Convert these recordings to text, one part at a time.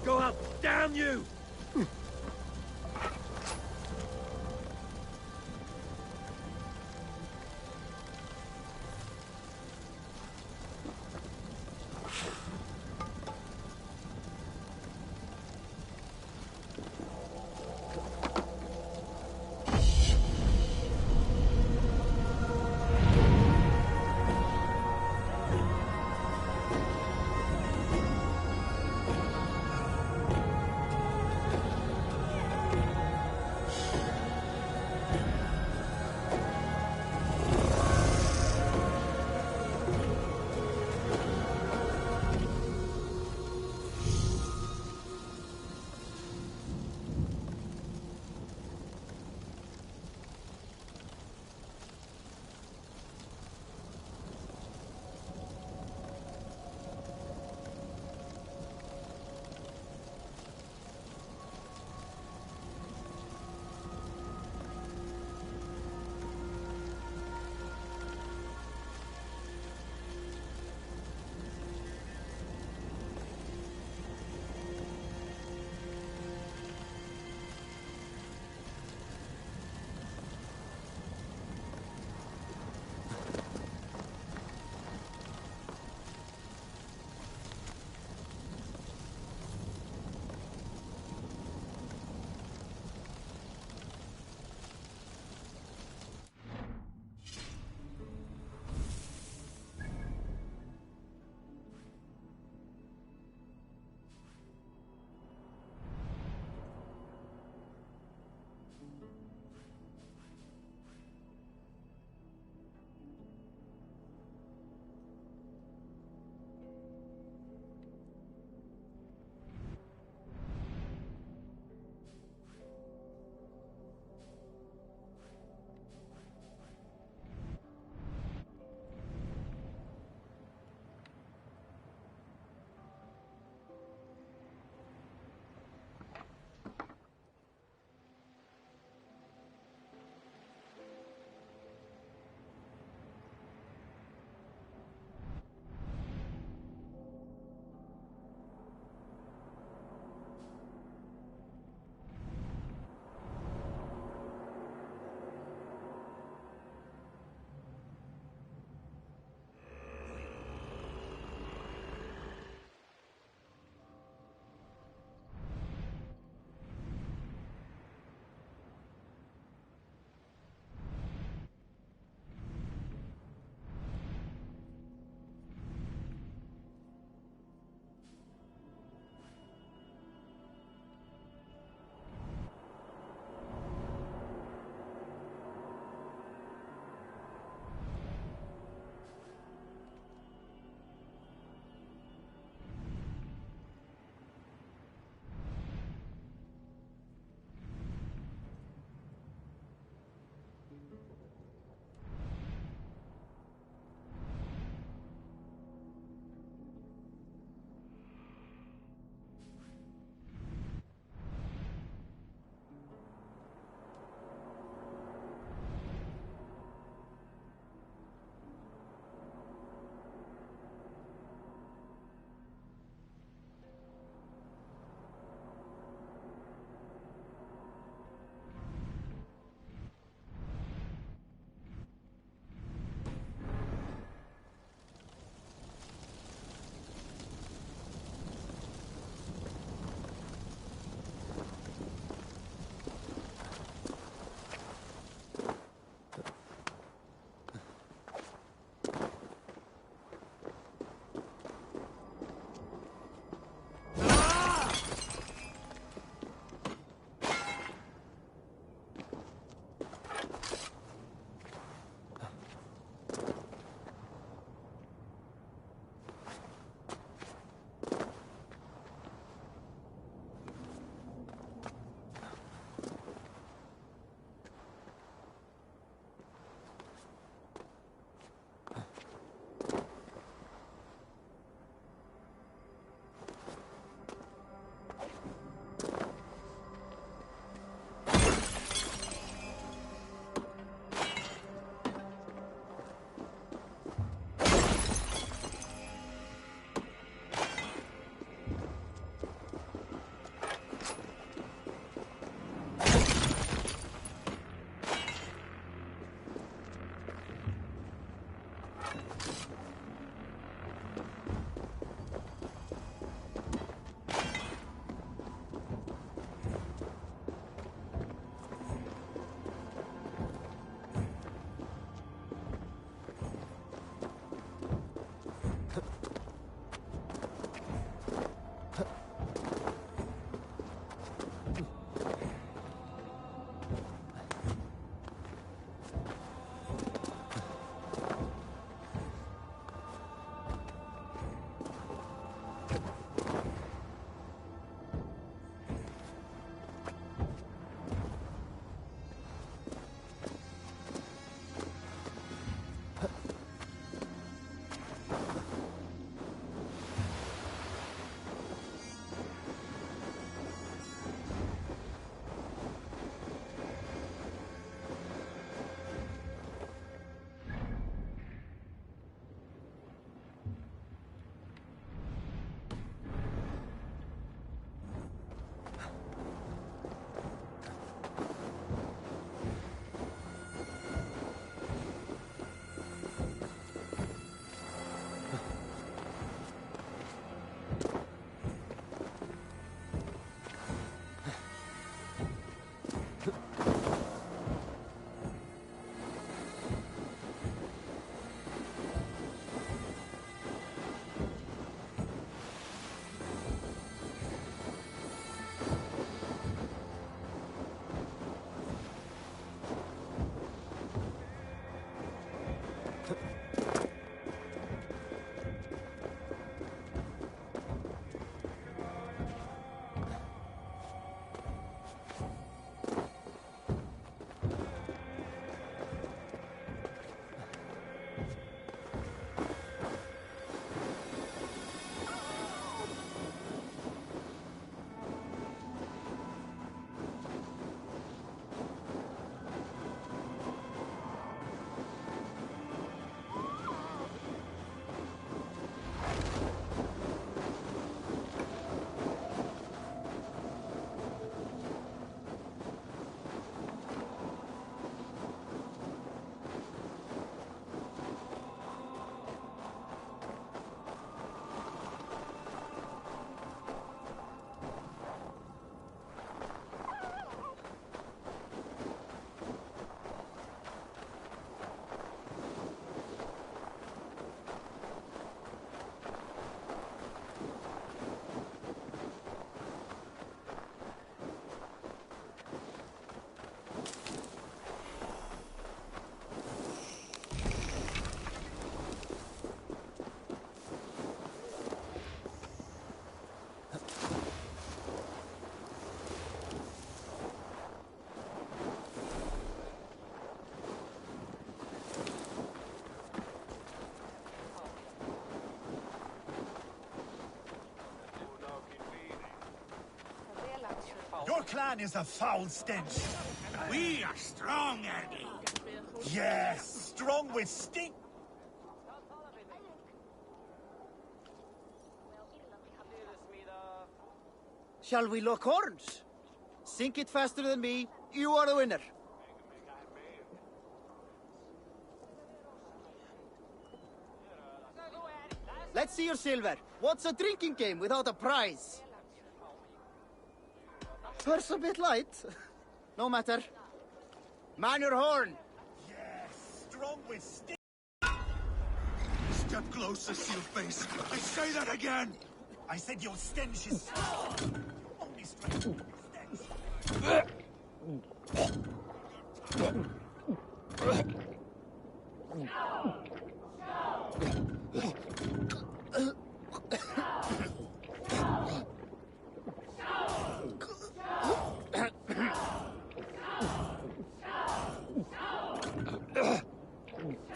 Go up! Damn you! clan is a foul stench. We are strong, Ergi. Yes, strong with stink. Shall we lock horns? Sink it faster than me. You are the winner. Let's see your silver. What's a drinking game without a prize? Purse a bit light. No matter. Man your horn. Yes, strong with stink. Step closer, Sealface. I say that again. I said your stench is only strength. Stench.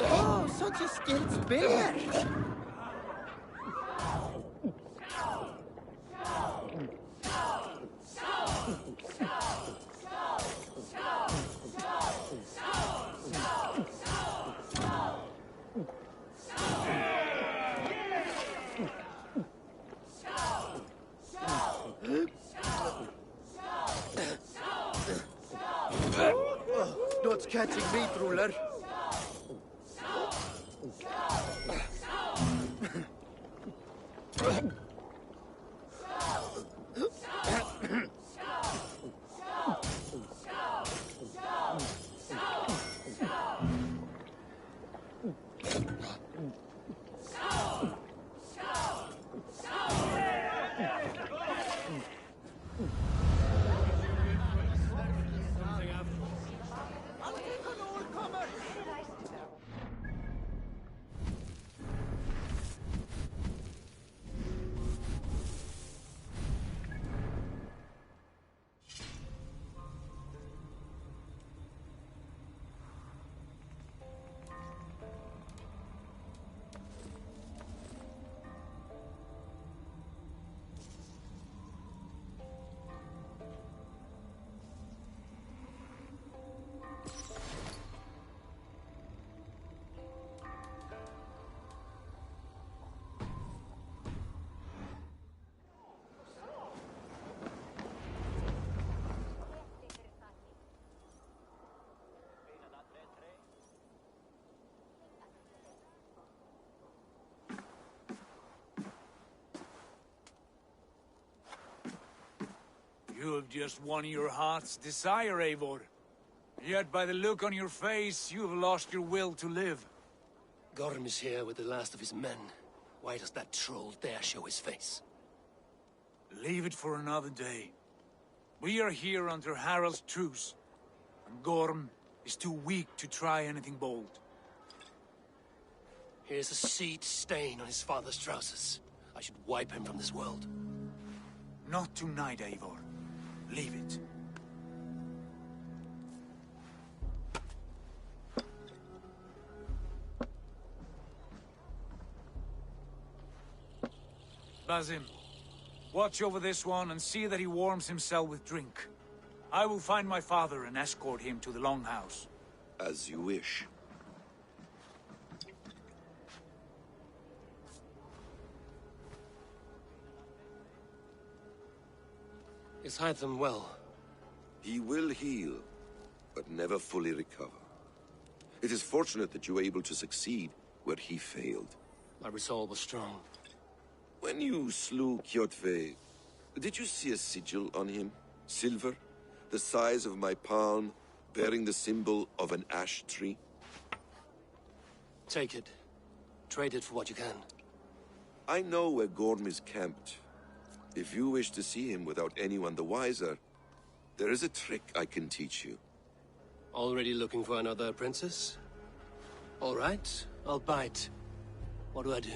Oh, such a skilled spinner. Not catching me, ruler. You have just won your heart's desire, Eivor. Yet by the look on your face, you have lost your will to live. Gorm is here with the last of his men. Why does that troll dare show his face? Leave it for another day. We are here under Harald's truce, and Gorm is too weak to try anything bold. Here's a seed stain on his father's trousers. I should wipe him from this world. Not tonight, Eivor. Leave it. Basim, watch over this one and see that he warms himself with drink. I will find my father and escort him to the Longhouse. As you wish. Is Hytham well? He will heal, but never fully recover. It is fortunate that you were able to succeed where he failed. My resolve was strong. When you slew Kjotve, did you see a sigil on him? Silver, the size of my palm, bearing the symbol of an ash tree? Take it. Trade it for what you can. I know where Gorm is camped. If you wish to see him without anyone the wiser, there is a trick I can teach you. Already looking for another princess? All right, I'll bite. What do I do?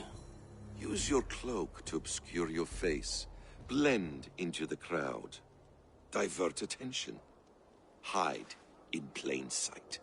Use your cloak to obscure your face. Blend into the crowd. Divert attention. Hide in plain sight.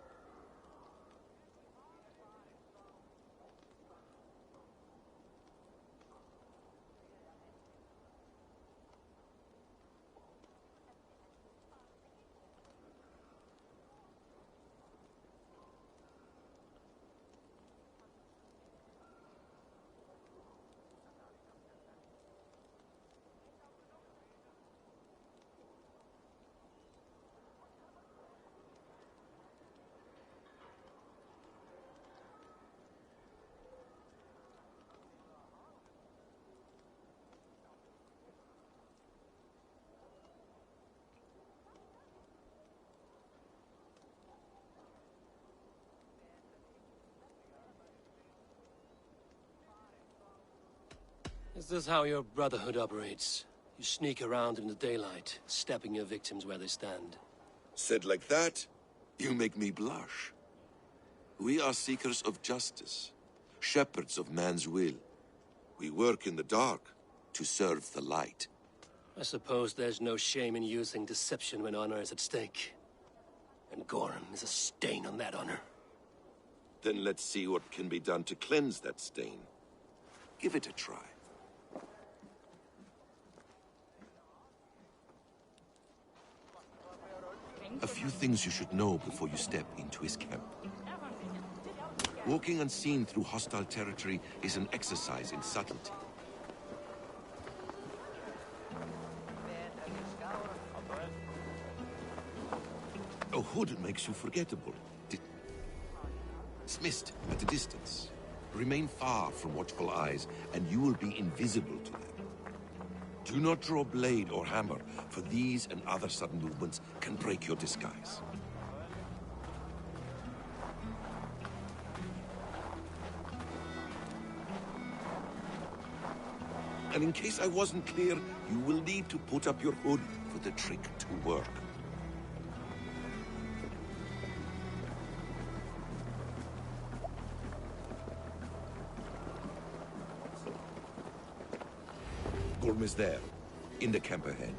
Is this how your Brotherhood operates? You sneak around in the daylight, stabbing your victims where they stand. Said like that, you make me blush. We are seekers of justice, shepherds of man's will. We work in the dark to serve the light. I suppose there's no shame in using deception when honor is at stake. And Gorham is a stain on that honor. Then let's see what can be done to cleanse that stain. Give it a try. A few things you should know before you step into his camp. Walking unseen through hostile territory is an exercise in subtlety. A hood makes you forgettable. Dismissed at a distance. Remain far from watchful eyes, and you will be invisible to them. Do not draw blade or hammer, for these and other sudden movements can break your disguise. And in case I wasn't clear, you will need to put up your hood for the trick to work. Gorm is there, in the camp ahead.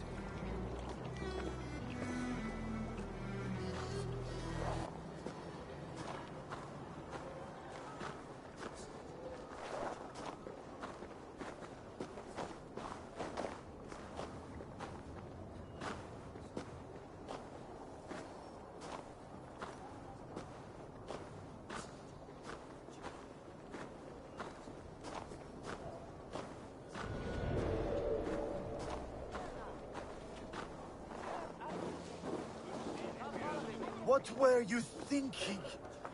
What were you thinking?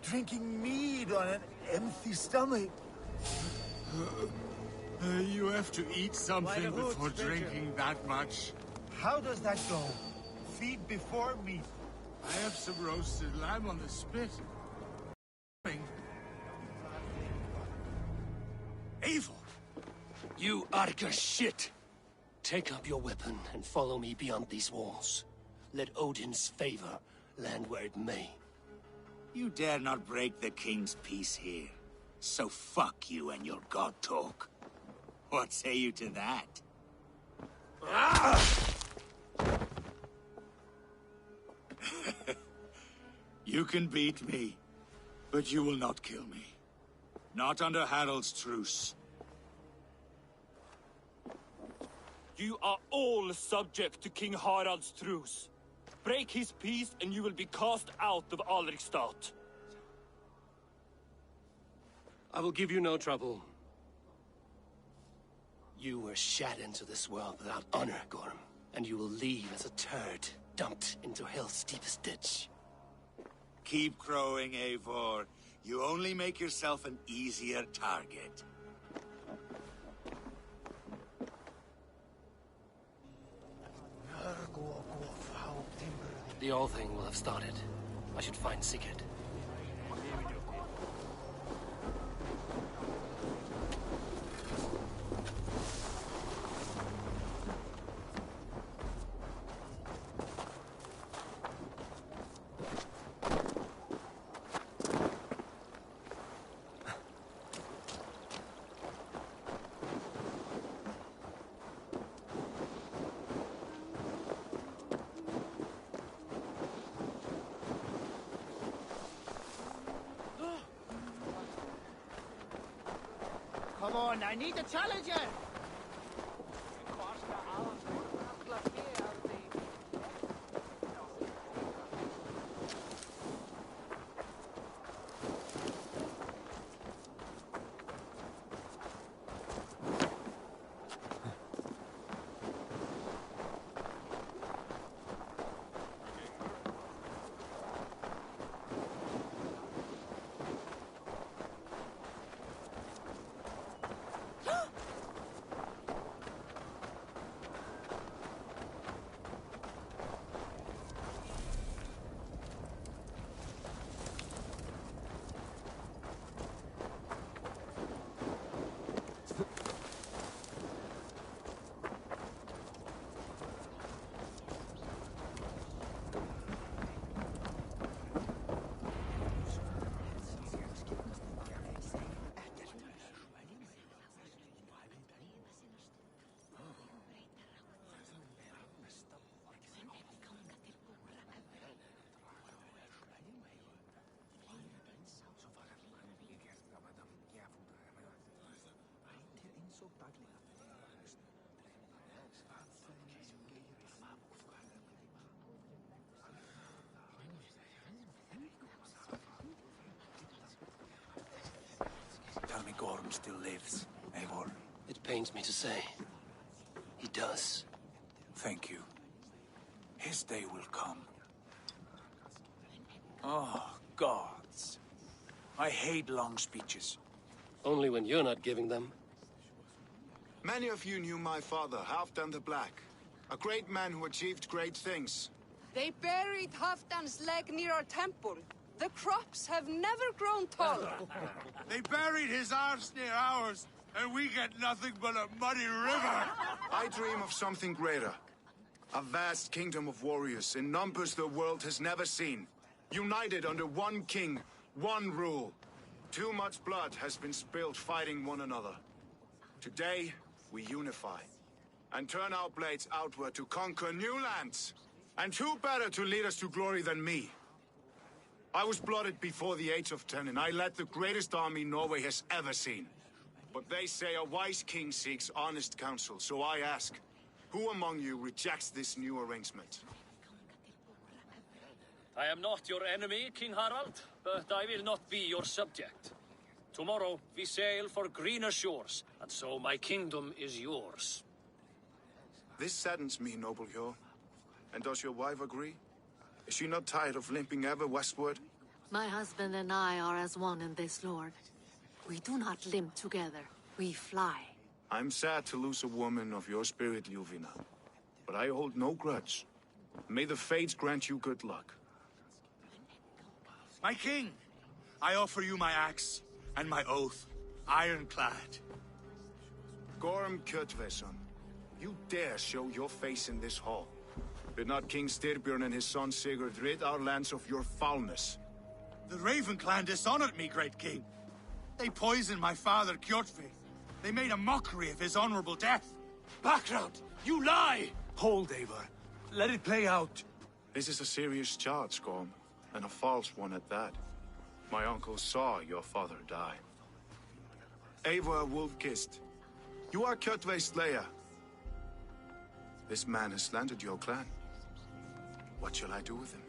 Drinking mead on an empty stomach? You have to eat something Why the hoods, before Major? drinking that much. How does that go? Feed before meat. I have some roasted lamb on the spit. Eivor! You Arga shit! Take up your weapon and follow me beyond these walls. Let Odin's favor land where it may. You dare not break the king's peace here. So fuck you and your god talk. What say you to that? You can beat me, but you will not kill me. Not under Harald's truce. You are all subject to King Harald's truce. Break his peace and you will be cast out of Alrikstad. I will give you no trouble. You were shat into this world without honor, Gorm, and you will leave as a turd dumped into hell's deepest ditch. Keep crowing, Eivor. You only make yourself an easier target. The All Thing will have started. I should find Sigurd. Come on, I need a challenger! Gorm still lives, Eivor. It pains me to say. He does. Thank you. His day will come. Oh, gods. I hate long speeches. Only when you're not giving them. Many of you knew my father, Halfdan the Black. A great man who achieved great things. They buried Halfdan's leg near our temple. The crops have never grown taller. They buried his arse near ours, and we get nothing but a muddy river. I dream of something greater. A vast kingdom of warriors in numbers the world has never seen. United under one king, one rule. Too much blood has been spilled fighting one another. Today, we unify and turn our blades outward to conquer new lands. And who better to lead us to glory than me? I was blooded before the age of 10, and I led the greatest army Norway has ever seen. But they say a wise king seeks honest counsel, so I ask, who among you rejects this new arrangement? I am not your enemy, King Harald, but I will not be your subject. Tomorrow we sail for greener shores, and so my kingdom is yours. This saddens me, noble Hjor. And does your wife agree? Is she not tired of limping ever westward? My husband and I are as one in this, Lord. We do not limp together. We fly. I'm sad to lose a woman of your spirit, Ljuvina. But I hold no grudge. May the fates grant you good luck. My king, I offer you my axe and my oath, ironclad. Gorm Kjotveson, you dare show your face in this hall. Did not King Styrbjörn and his son Sigurd rid our lands of your foulness? The Raven clan dishonored me, great king. They poisoned my father, Kjotve. They made a mockery of his honorable death. Background! You lie! Hold, Eivor. Let it play out. This is a serious charge, Gorm, and a false one at that. My uncle saw your father die. Eivor Wolf-Kissed, you are Kjotve's slayer. This man has slandered your clan. What shall I do with him?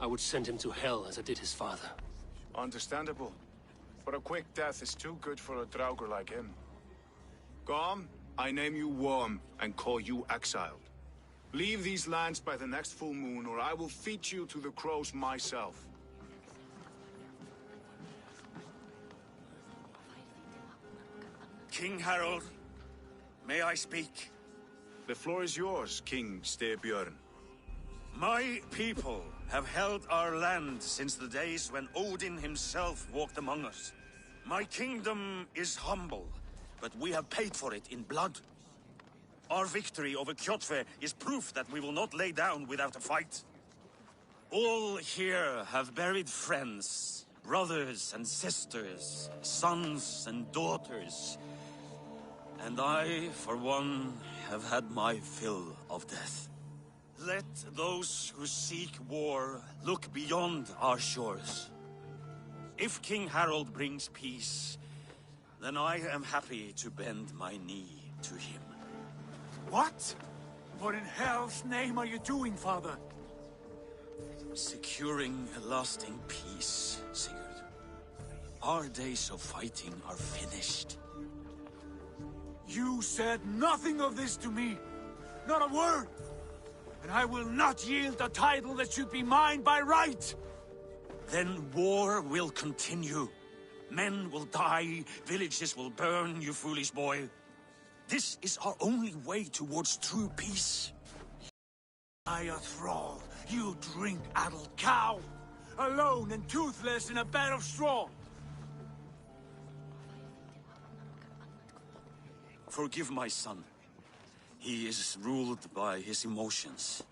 I would send him to hell as I did his father. Understandable. But a quick death is too good for a Draugr like him. Gorm, I name you Worm and call you exiled. Leave these lands by the next full moon, or I will feed you to the crows myself. King Harold, may I speak? The floor is yours, King Styrbjörn. My people have held our land since the days when Odin himself walked among us. My kingdom is humble, but we have paid for it in blood. Our victory over Kjotve is proof that we will not lay down without a fight. All here have buried friends, brothers and sisters, sons and daughters. And I, for one, have had my fill of death. Let those who seek war look beyond our shores. If King Harold brings peace, then I am happy to bend my knee to him. What? What in hell's name are you doing, father? Securing a lasting peace, Sigurd. Our days of fighting are finished. You said nothing of this to me. Not a word. And I will not yield a title that should be mine by right. Then war will continue. Men will die, villages will burn, you foolish boy. This is our only way towards true peace. I a thrall, you drink-addled cow. alone and toothless in a bed of straw. Forgive my son. He is ruled by his emotions.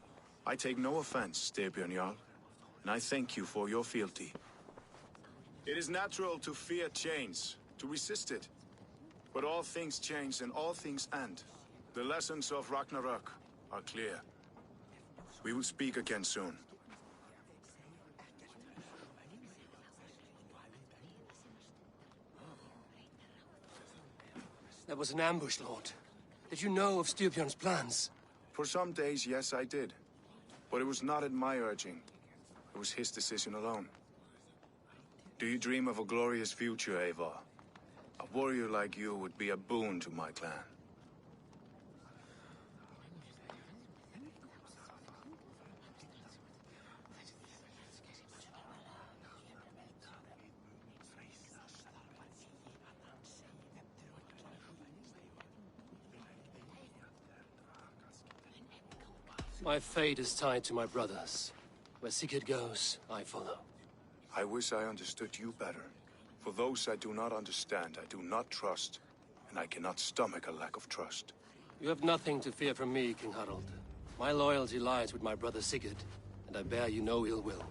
I take no offense, Styrbjörn Jarl, and I thank you for your fealty. It is natural to fear change, to resist it. But all things change and all things end. The lessons of Ragnarok are clear. We will speak again soon. That was an ambush, Lord. Did you know of Styrbjörn's plans? For some days, yes, I did. But it was not at my urging. It was his decision alone. Do you dream of a glorious future, Eivor? A warrior like you would be a boon to my clan. My fate is tied to my brothers. Where Sigurd goes, I follow. I wish I understood you better. For those I do not understand, I do not trust, and I cannot stomach a lack of trust. You have nothing to fear from me, King Harald. My loyalty lies with my brother Sigurd, and I bear you no ill will.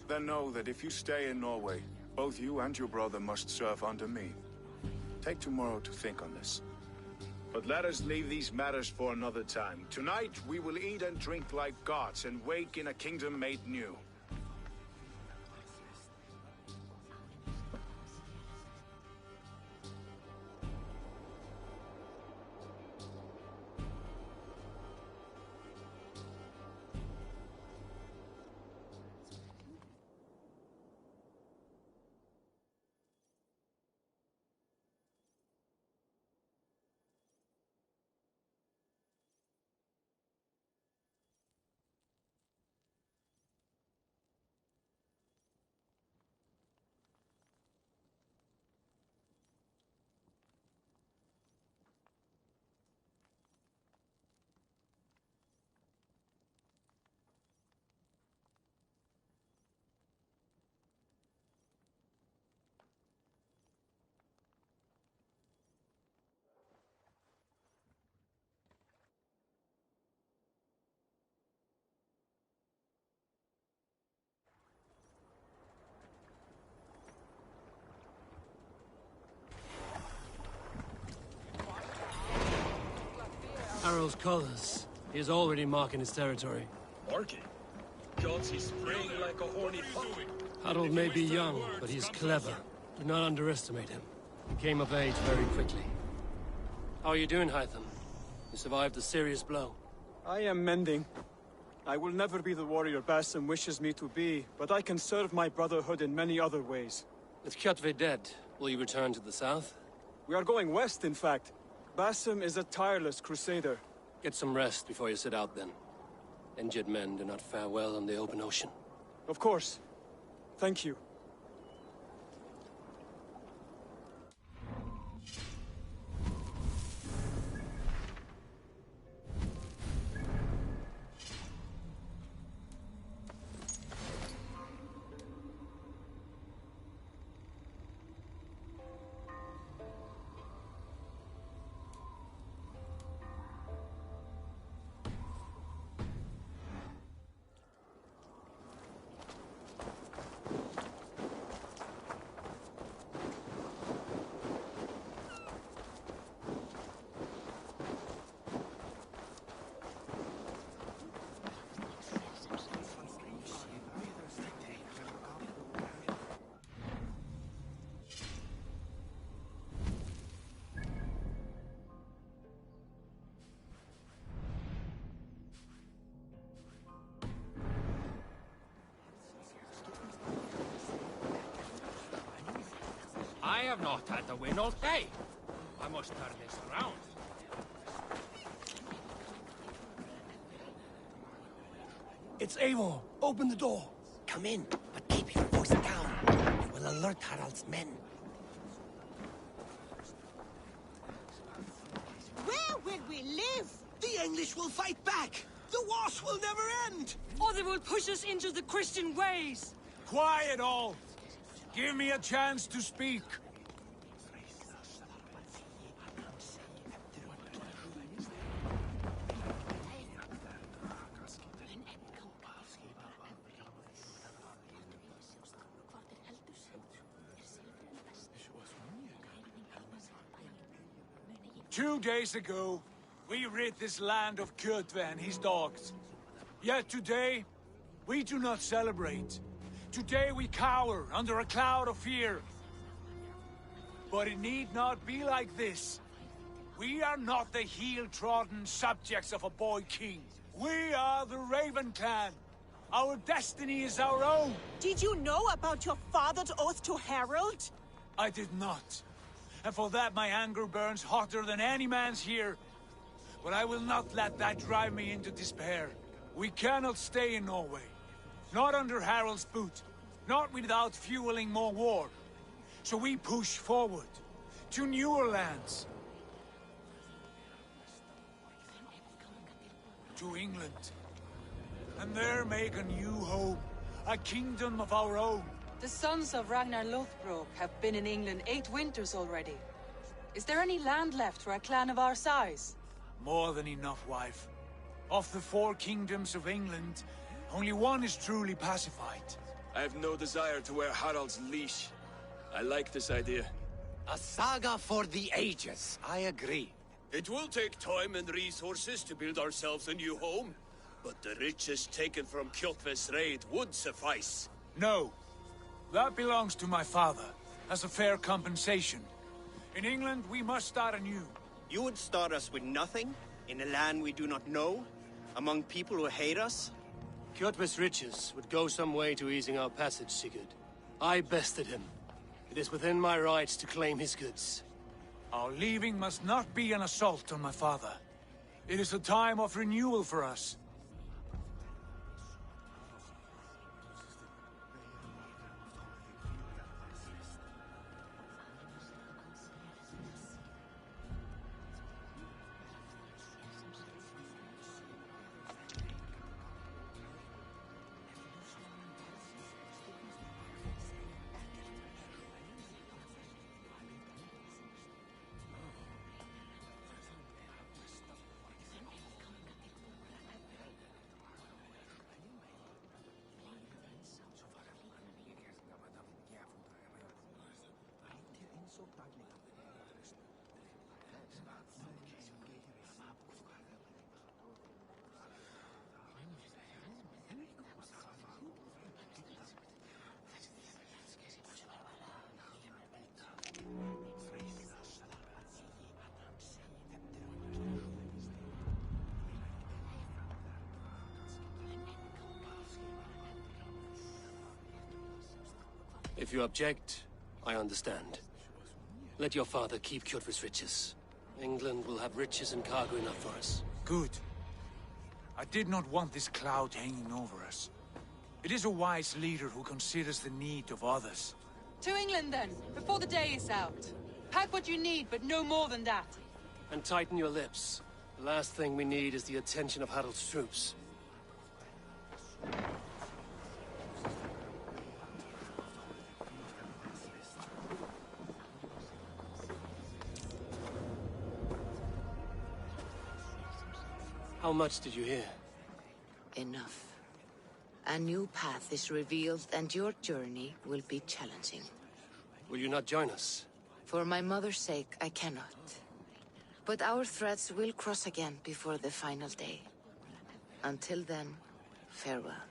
Then know that if you stay in Norway, both you and your brother must serve under me. Take tomorrow to think on this. But let us leave these matters for another time. Tonight, we will eat and drink like gods and wake in a kingdom made new. Harald's colors. He is already marking his territory. Marking? Gods, he's spraying like a horny pup. Harold may be young, but he's clever. Do not underestimate him. He came of age very quickly. How are you doing, Hytham? You survived a serious blow. I am mending. I will never be the warrior Basim wishes me to be, but I can serve my brotherhood in many other ways. With Kjotve dead, will you return to the south? We are going west, in fact. Basim is a tireless crusader. Get some rest before you set out, then. Injured men do not fare well on the open ocean. Of course. Thank you. I have not had the win all day. I must turn this around. It's Eivor. Open the door. Come in, but keep your voice down. You will alert Harald's men. Where will we live? The English will fight back! The wars will never end! Or they will push us into the Christian ways! Quiet all! Give me a chance to speak. 2 days ago, we rid this land of Kjotve and his dogs. Yet today, we do not celebrate. Today we cower under a cloud of fear. But it need not be like this. We are not the heel-trodden subjects of a boy king. We are the Raven clan. Our destiny is our own. Did you know about your father's oath to Harold? I did not. And for that my anger burns hotter than any man's here. But I will not let that drive me into despair. We cannot stay in Norway. Not under Harald's boot. Not without fueling more war. So we push forward. To newer lands. To England. And there make a new home. A kingdom of our own. The sons of Ragnar Lothbrok have been in England 8 winters already. Is there any land left for a clan of our size? More than enough, wife. Of the 4 kingdoms of England, only one is truly pacified. I have no desire to wear Harald's leash. I like this idea. A saga for the ages. I agree. It will take time and resources to build ourselves a new home, but the riches taken from Kjotve's raid would suffice. No. That belongs to my father, as a fair compensation. In England, we must start anew. You would start us with nothing? In a land we do not know? Among people who hate us? Kjotve's riches would go some way to easing our passage, Sigurd. I bested him. It is within my rights to claim his goods. Our leaving must not be an assault on my father. It is a time of renewal for us. If you object, I understand. Let your father keep Kjotve's riches. England will have riches and cargo enough for us. Good. I did not want this cloud hanging over us. It is a wise leader who considers the need of others. To England then, before the day is out. Pack what you need, but no more than that. And tighten your lips. The last thing we need is the attention of Harald's troops. How much did you hear? Enough. A new path is revealed and your journey will be challenging. Will you not join us? For my mother's sake, I cannot. But our threads will cross again before the final day. Until then, farewell.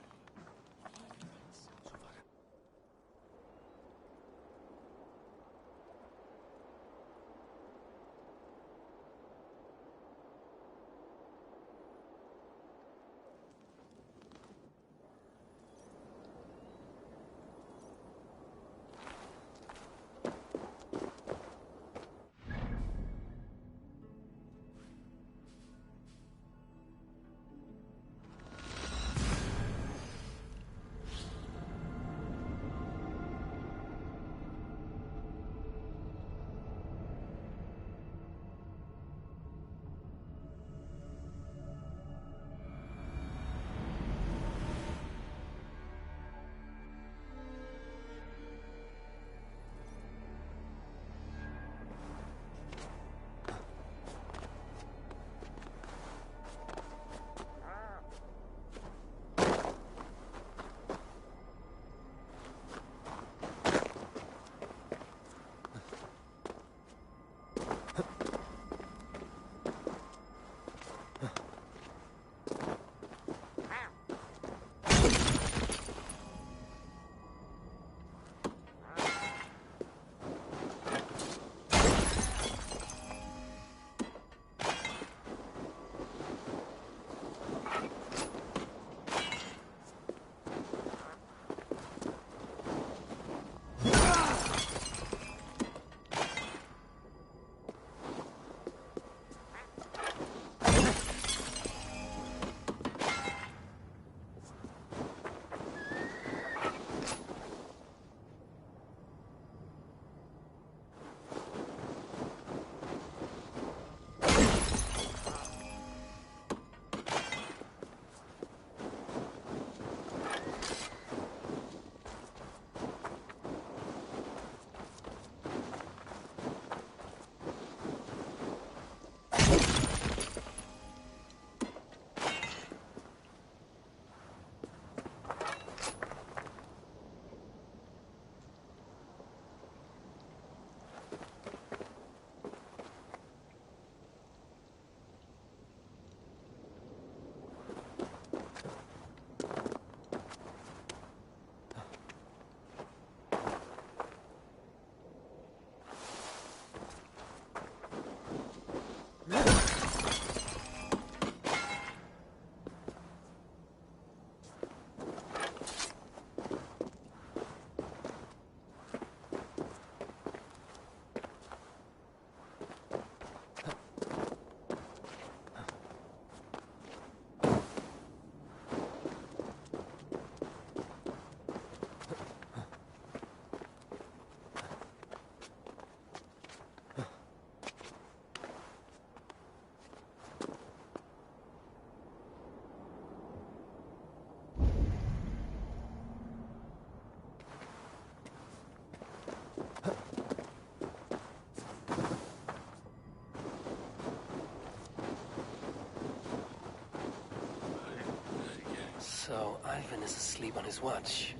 So Ivan is asleep on his watch.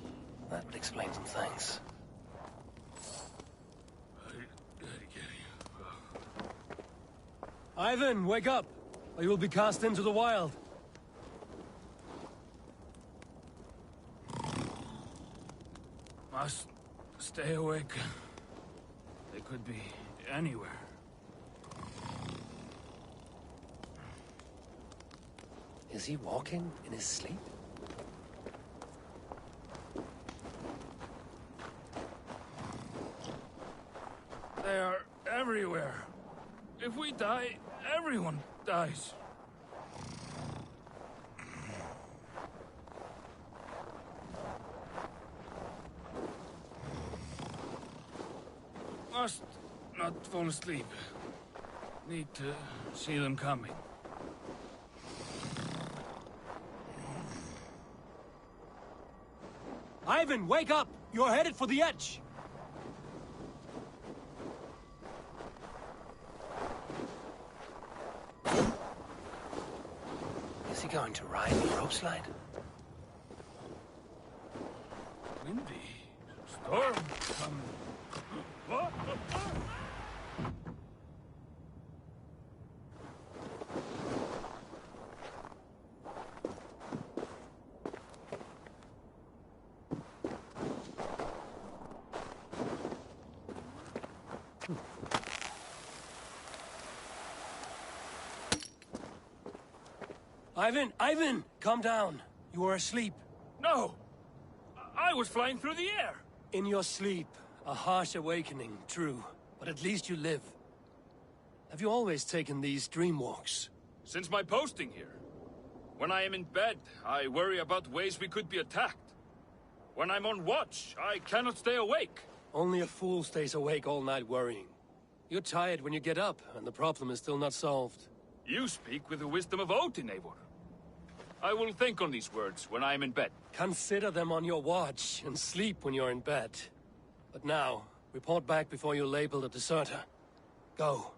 That would explain some things. Ivan, wake up! Or you will be cast into the wild. Must stay awake. They could be anywhere. Is he walking in his sleep? They are everywhere. If we die, everyone dies. Must not fall asleep. Need to see them coming. Ivan, wake up! You're headed for the edge! Is he going to ride the rope slide? Windy. Storm coming. Ivan! Calm down. You are asleep. No! I was flying through the air! In your sleep. A harsh awakening, true. But at least you live. Have you always taken these dream walks? Since my posting here. When I am in bed, I worry about ways we could be attacked. When I'm on watch, I cannot stay awake. Only a fool stays awake all night worrying. You're tired when you get up, and the problem is still not solved. You speak with the wisdom of Odin, Eivor. I will think on these words when I am in bed. Consider them on your watch, and sleep when you're in bed. But now, report back before you're labeled a deserter. Go.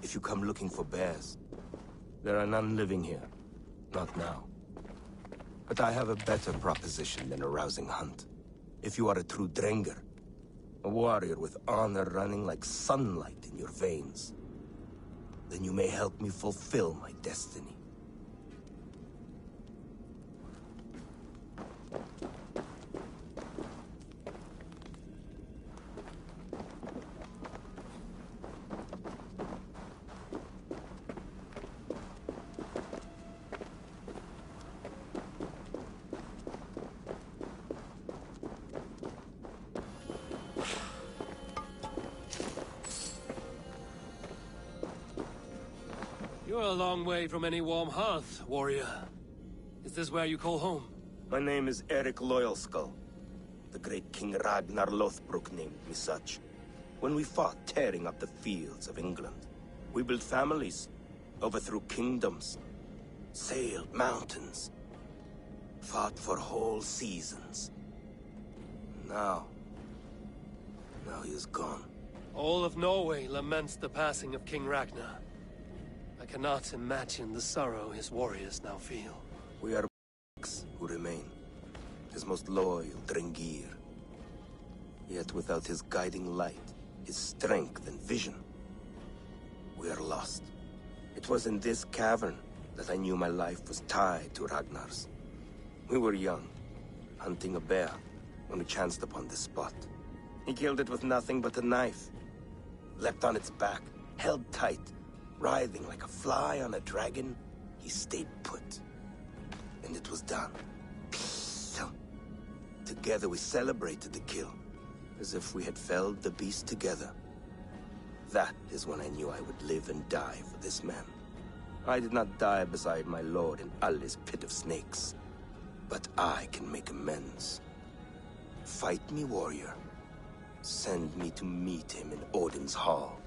If you come looking for bears, there are none living here. Not now. But I have a better proposition than a rousing hunt. If you are a true Drenger, a warrior with honor running like sunlight in your veins, then you may help me fulfill my destiny. You're a long way from any warm hearth, warrior. Is this where you call home? My name is Eric Loyalskull. The great King Ragnar Lothbrok named me such. When we fought tearing up the fields of England, we built families, overthrew kingdoms, sailed mountains, fought for whole seasons. Now he is gone. All of Norway laments the passing of King Ragnar. I cannot imagine the sorrow his warriors now feel. We are who remain, his most loyal Drengir. Yet without his guiding light, his strength and vision, we are lost. It was in this cavern that I knew my life was tied to Ragnar's. We were young, hunting a bear, when we chanced upon this spot. He killed it with nothing but a knife, leapt on its back, held tight. Writhing like a fly on a dragon, he stayed put. And it was done. Together we celebrated the kill, as if we had felled the beast together. That is when I knew I would live and die for this man. I did not die beside my lord in Ali's pit of snakes, but I can make amends. Fight me, warrior. Send me to meet him in Odin's hall.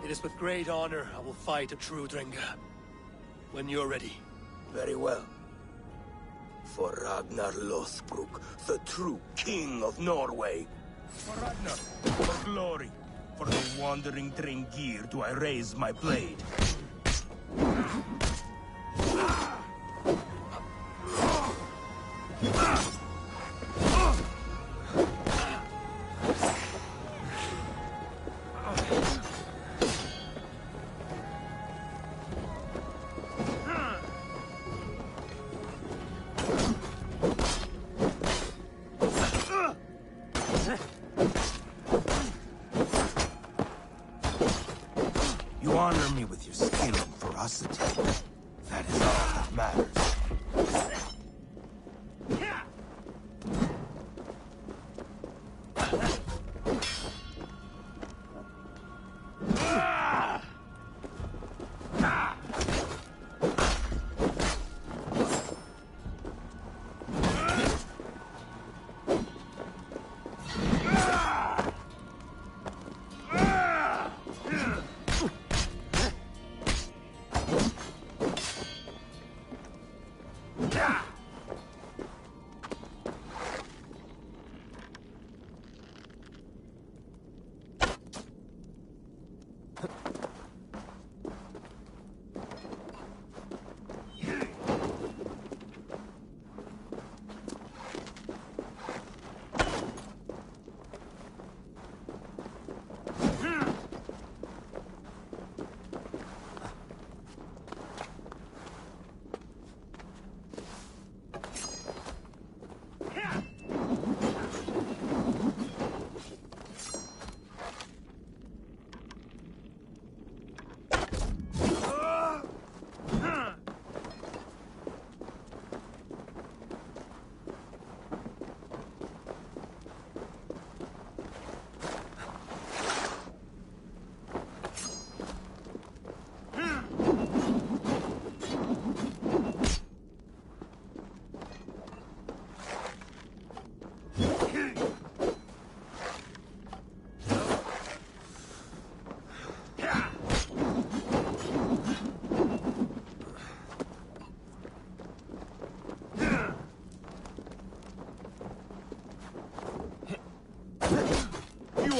It is with great honor I will fight a true Drenger. When you're ready. Very well. For Ragnar Lothbrok, the true king of Norway. For Ragnar, for glory, for the wandering Drengir do I raise my blade. You honor me with your skill and ferocity. That is all that matters.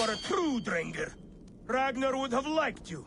are a true Drengr. Ragnar would have liked you.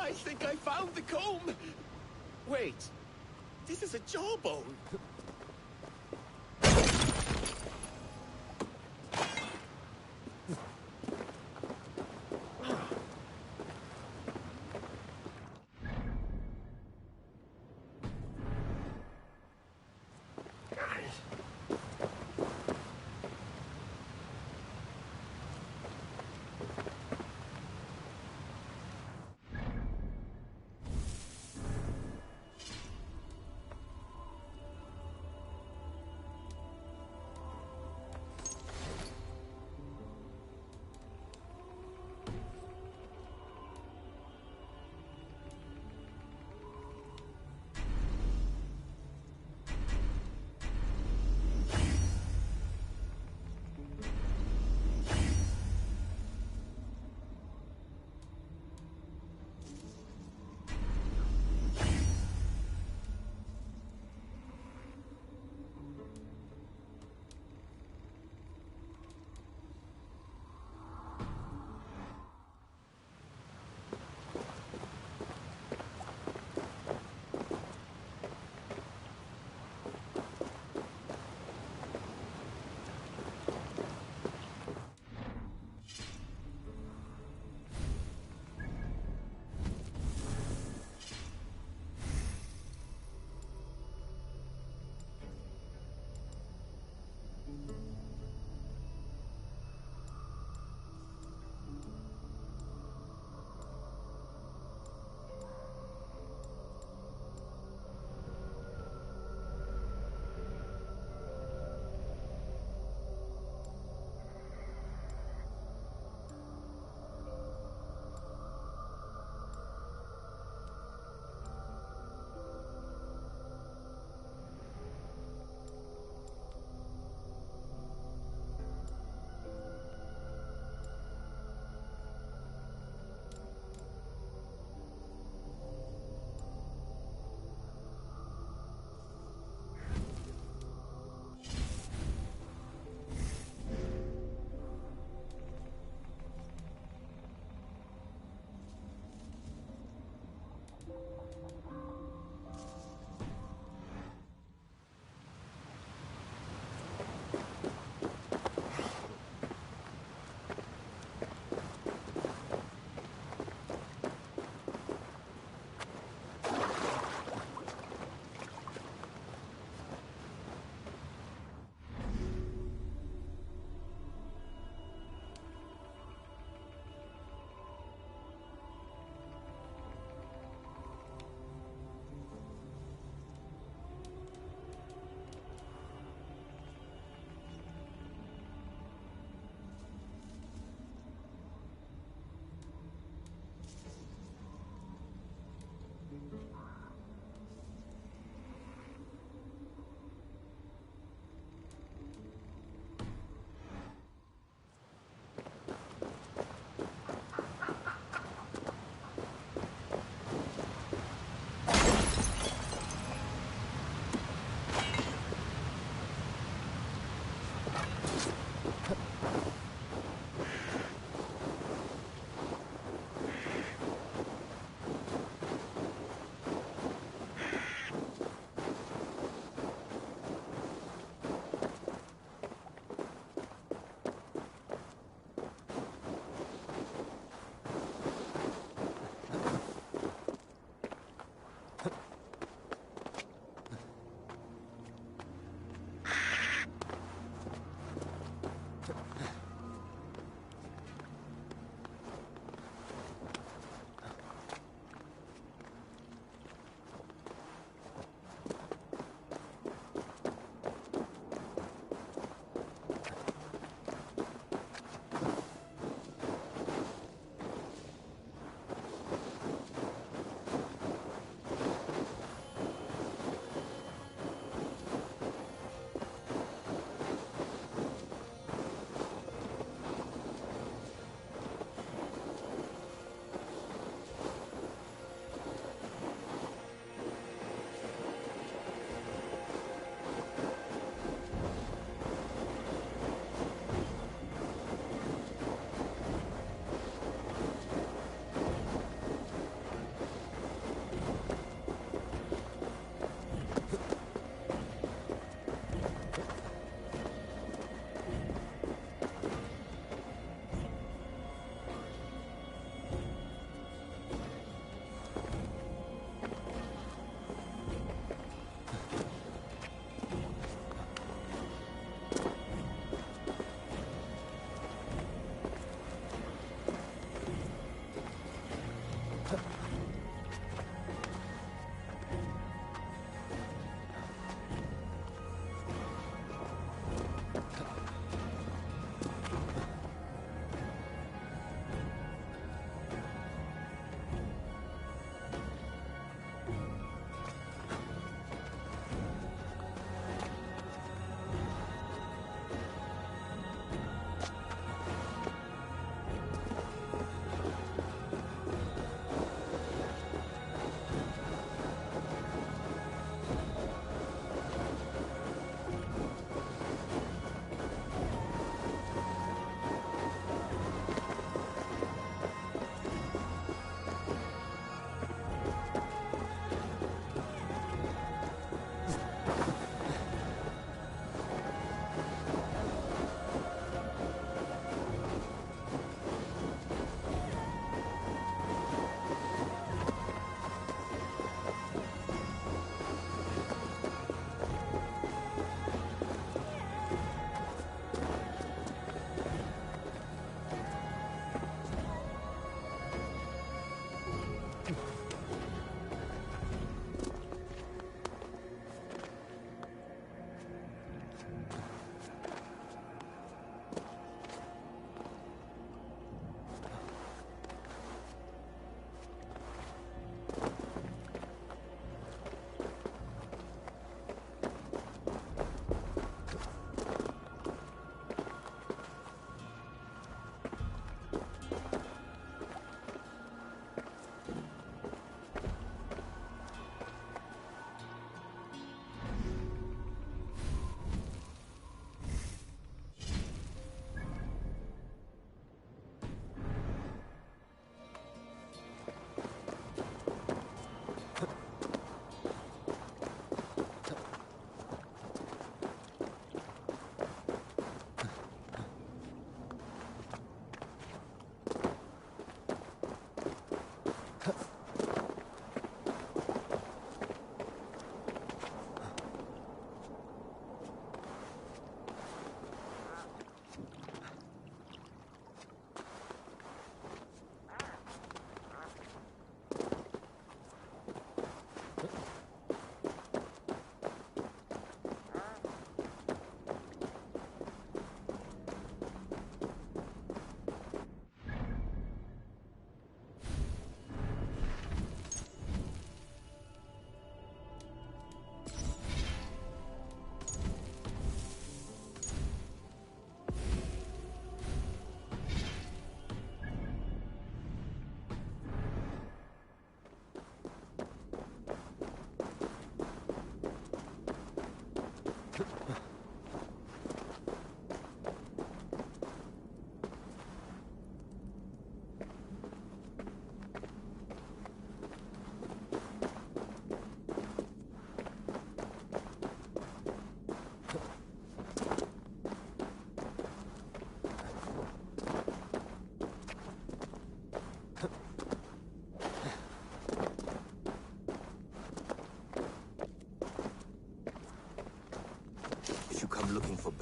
I think I found the comb! Wait, this is a jawbone!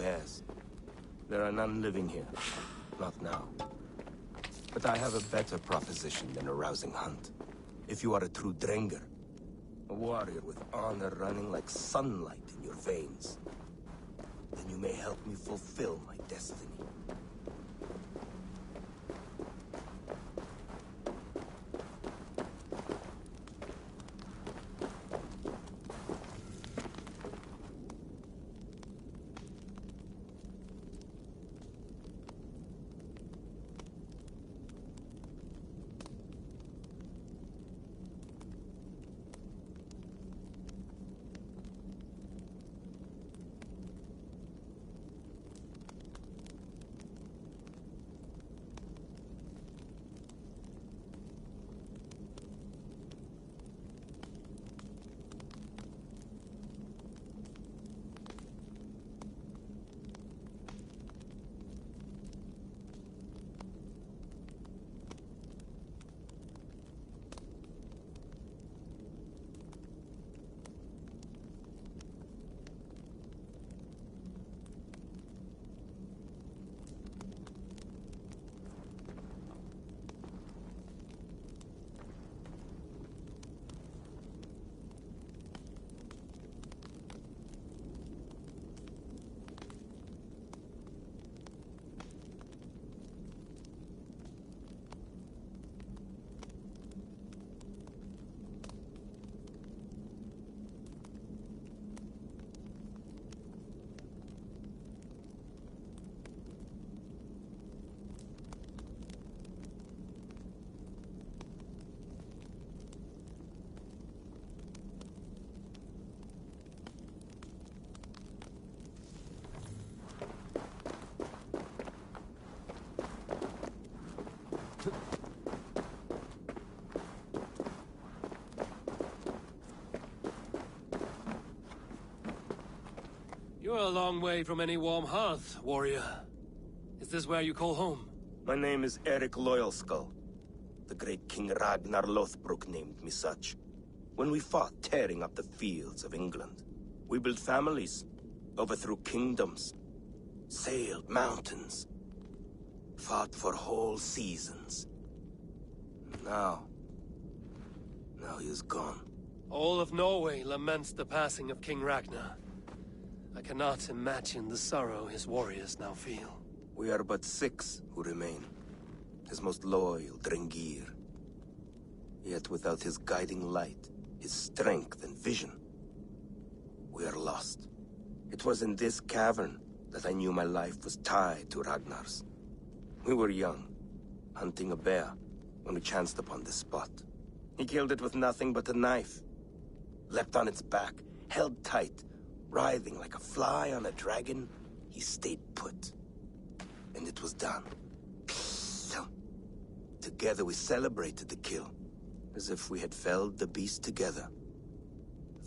bears. There are none living here. Not now. But I have a better proposition than a rousing hunt. If you are a true Drenger, a warrior with honor running like sunlight in your veins, then you may help me fulfill my destiny. You're a long way from any warm hearth, warrior. Is this where you call home? My name is Eric Loyalskull. The great King Ragnar Lothbrok named me such. When we fought tearing up the fields of England, we built families, overthrew kingdoms, sailed mountains, fought for whole seasons. Now he is gone. All of Norway laments the passing of King Ragnar. I cannot imagine the sorrow his warriors now feel. We are but 6 who remain. His most loyal Drengir. Yet without his guiding light, his strength and vision, we are lost. It was in this cavern that I knew my life was tied to Ragnar's. We were young, hunting a bear, when we chanced upon this spot. He killed it with nothing but a knife. Leapt on its back, held tight, writhing like a fly on a dragon. He stayed put. And it was done. Together we celebrated the kill, as if we had felled the beast together.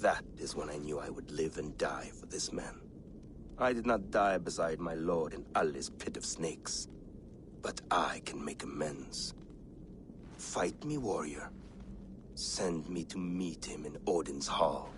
That is when I knew I would live and die for this man. I did not die beside my lord in Ali's pit of snakes. But I can make amends. Fight me, warrior. Send me to meet him in Odin's hall.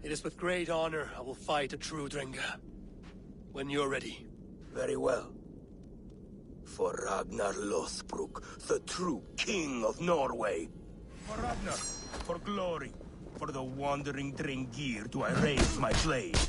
It is with great honor I will fight a true Drenga. When you're ready. Very well. For Ragnar Lothbrok, the true king of Norway. For Ragnar, for glory, for the wandering Drengir do I raise my blade.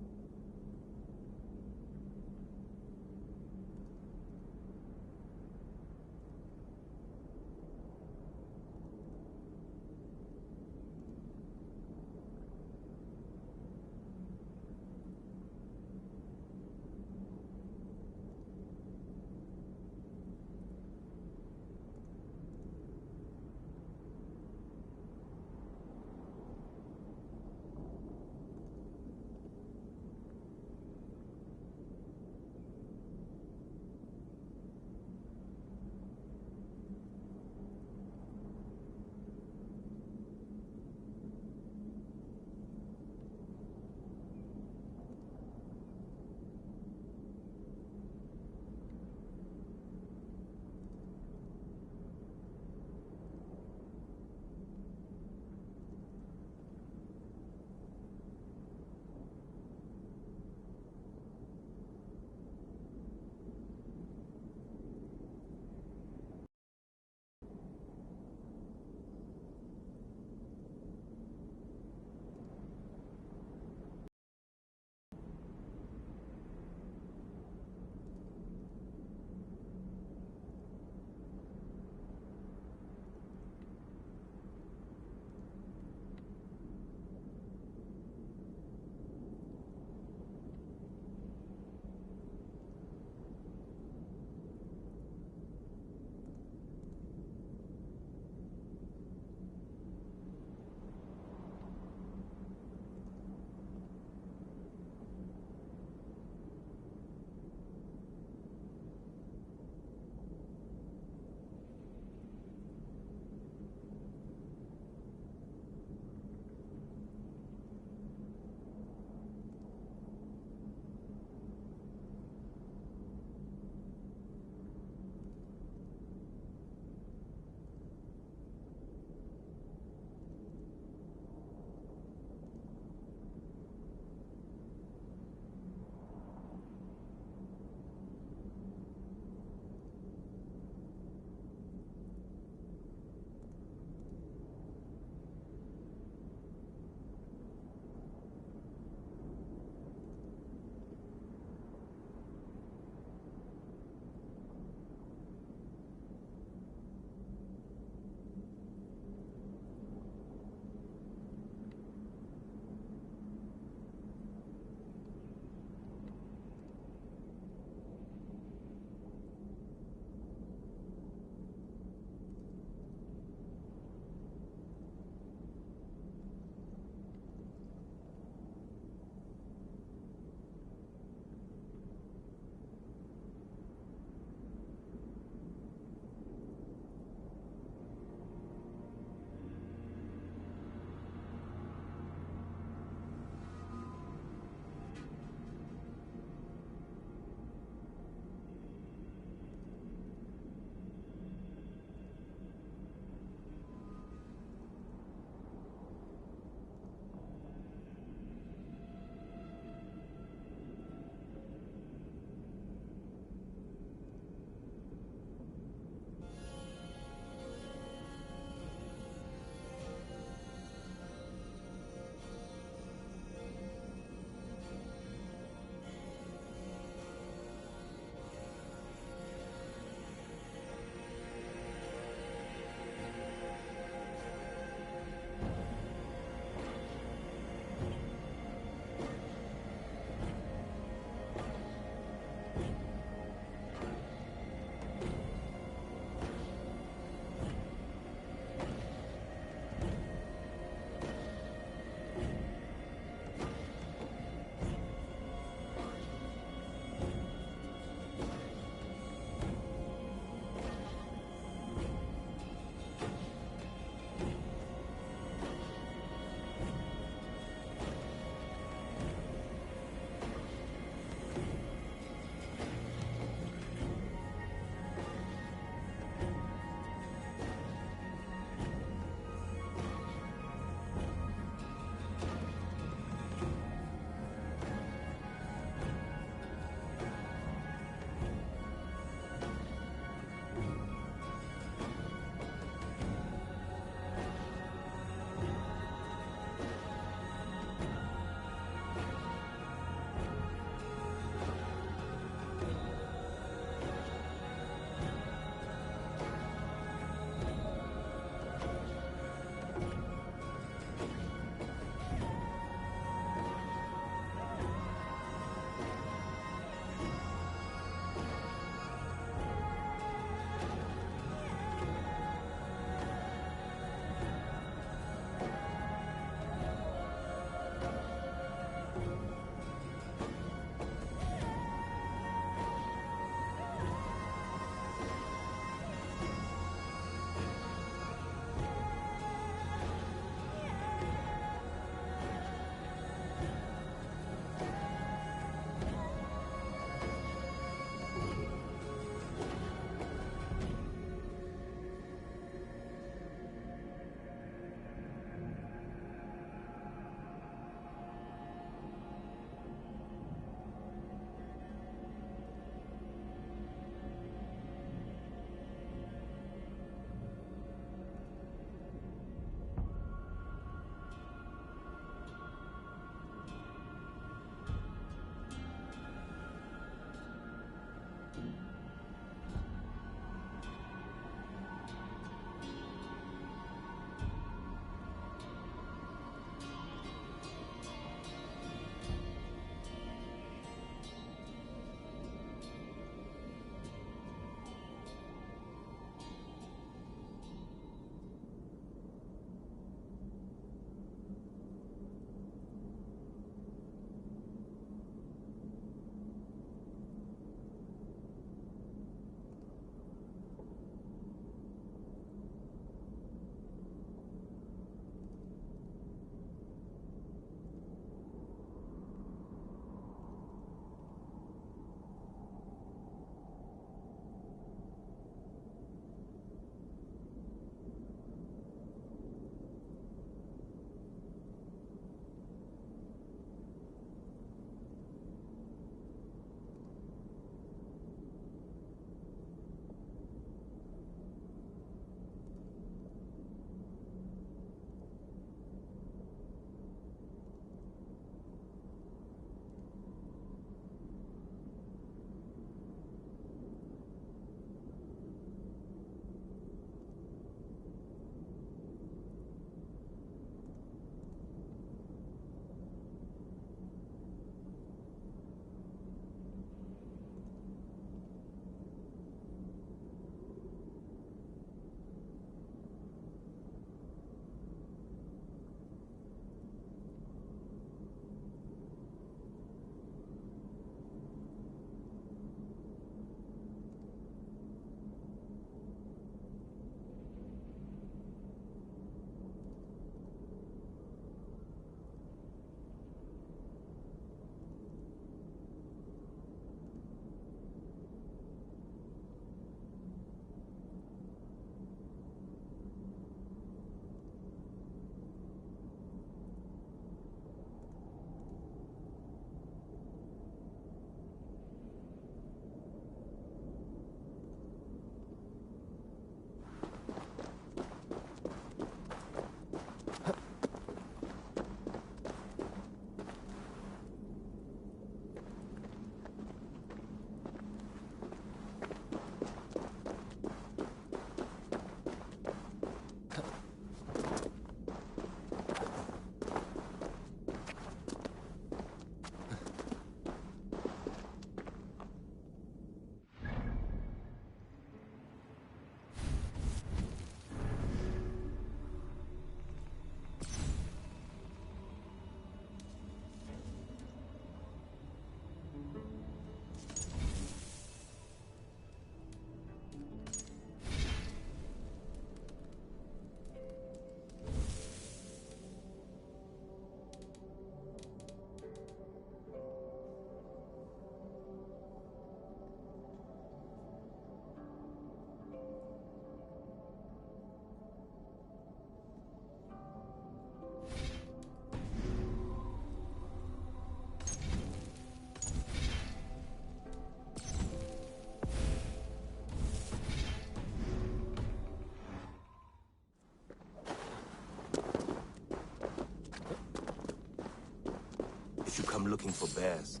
looking for bears.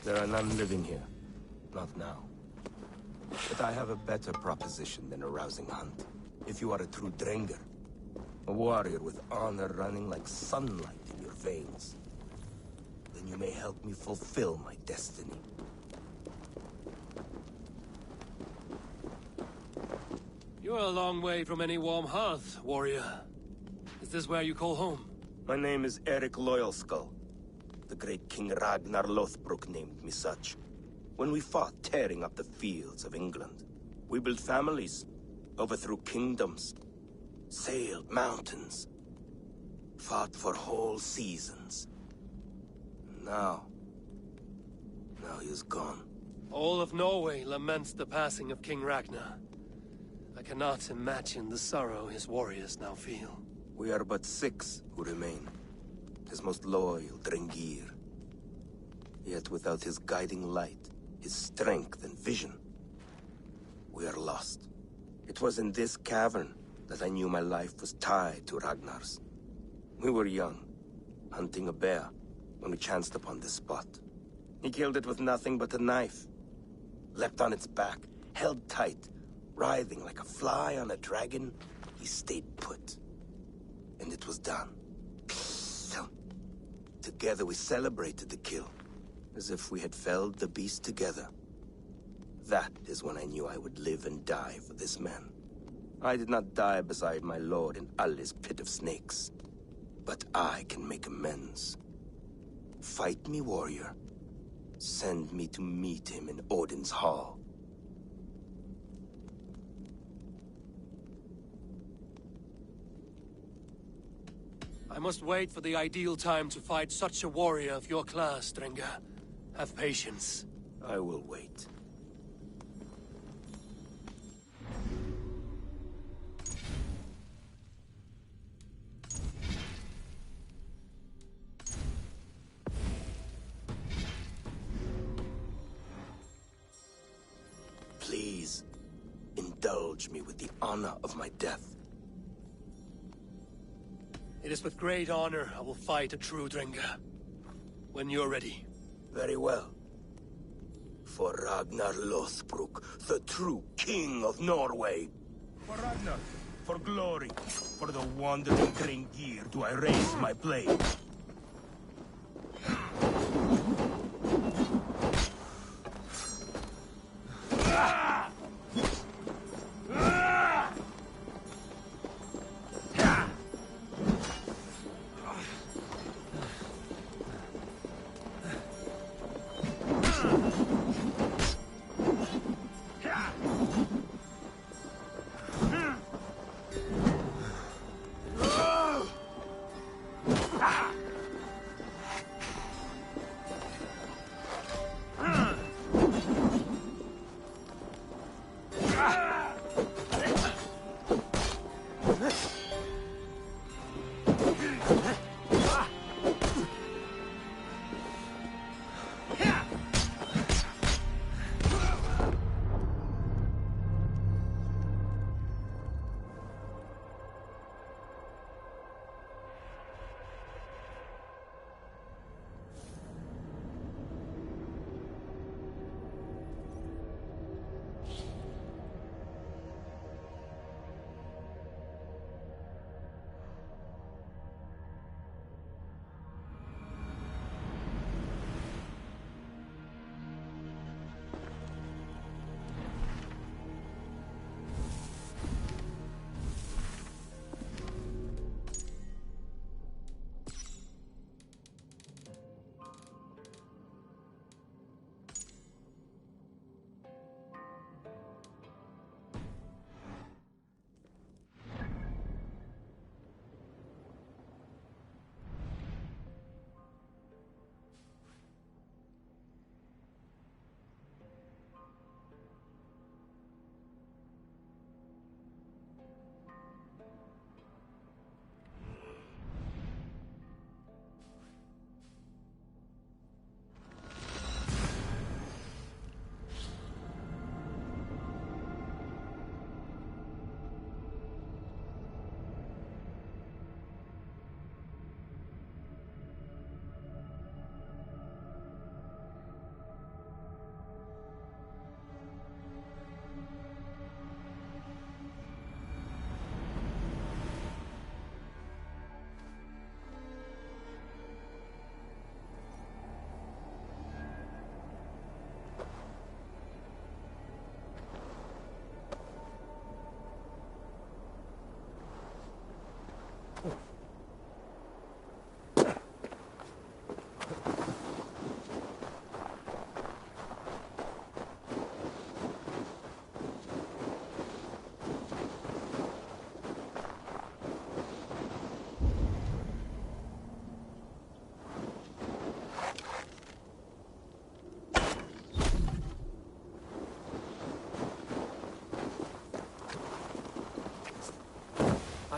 There are none living here. Not now. But I have a better proposition than a rousing hunt. If you are a true Drenger, a warrior with honor running like sunlight in your veins, then you may help me fulfill my destiny. You're a long way from any warm hearth, warrior. Is this where you call home? My name is Eric Loyalskull. The great King Ragnar Lothbrok named me such. When we fought tearing up the fields of England, we built families, overthrew kingdoms, sailed mountains, fought for whole seasons. Now he is gone. All of Norway laments the passing of King Ragnar. I cannot imagine the sorrow his warriors now feel. We are but 6 who remain. His most loyal Drengir. Yet without his guiding light, his strength and vision, we are lost. It was in this cavern that I knew my life was tied to Ragnar's. We were young, hunting a bear, when we chanced upon this spot. He killed it with nothing but a knife. Leapt on its back, held tight, writhing like a fly on a dragon. He stayed put. And it was done. Together we celebrated the kill, as if we had felled the beast together. That is when I knew I would live and die for this man. I did not die beside my lord in Ali's pit of snakes. But I can make amends. Fight me, warrior. Send me to meet him in Odin's hall. I must wait for the ideal time to fight such a warrior of your class, Drenger. Have patience. I will wait. Please, indulge me with the honor of my death. It is with great honor I will fight a true Drenger. When you're ready. Very well. For Ragnar Lothbrok, the true king of Norway. For Ragnar, for glory, for the wandering Drengir do I raise my blade.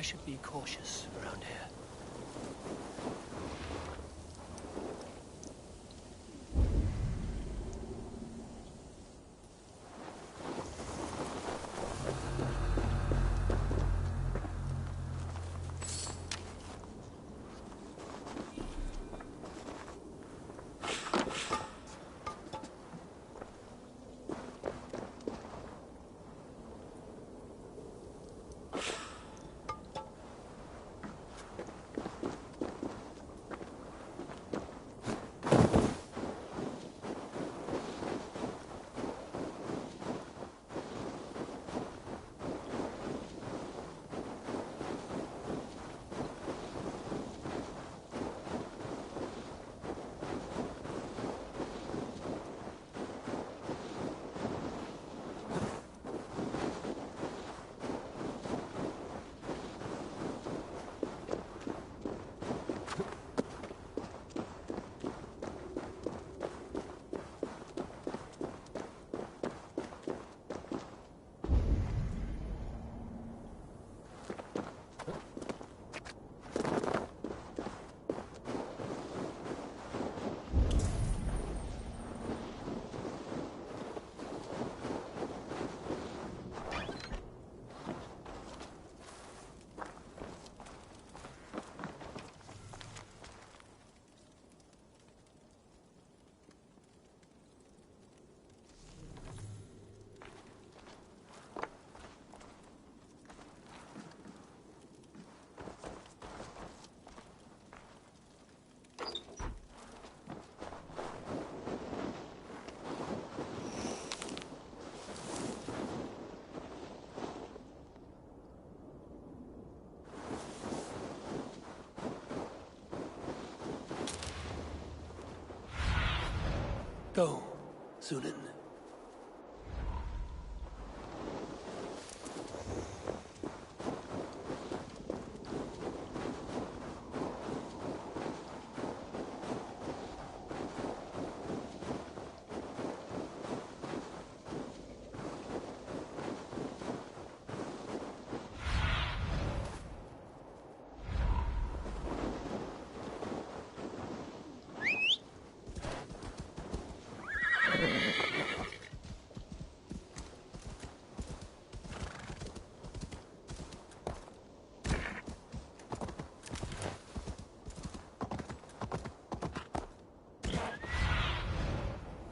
I should be cautious around here. Go, Sunan.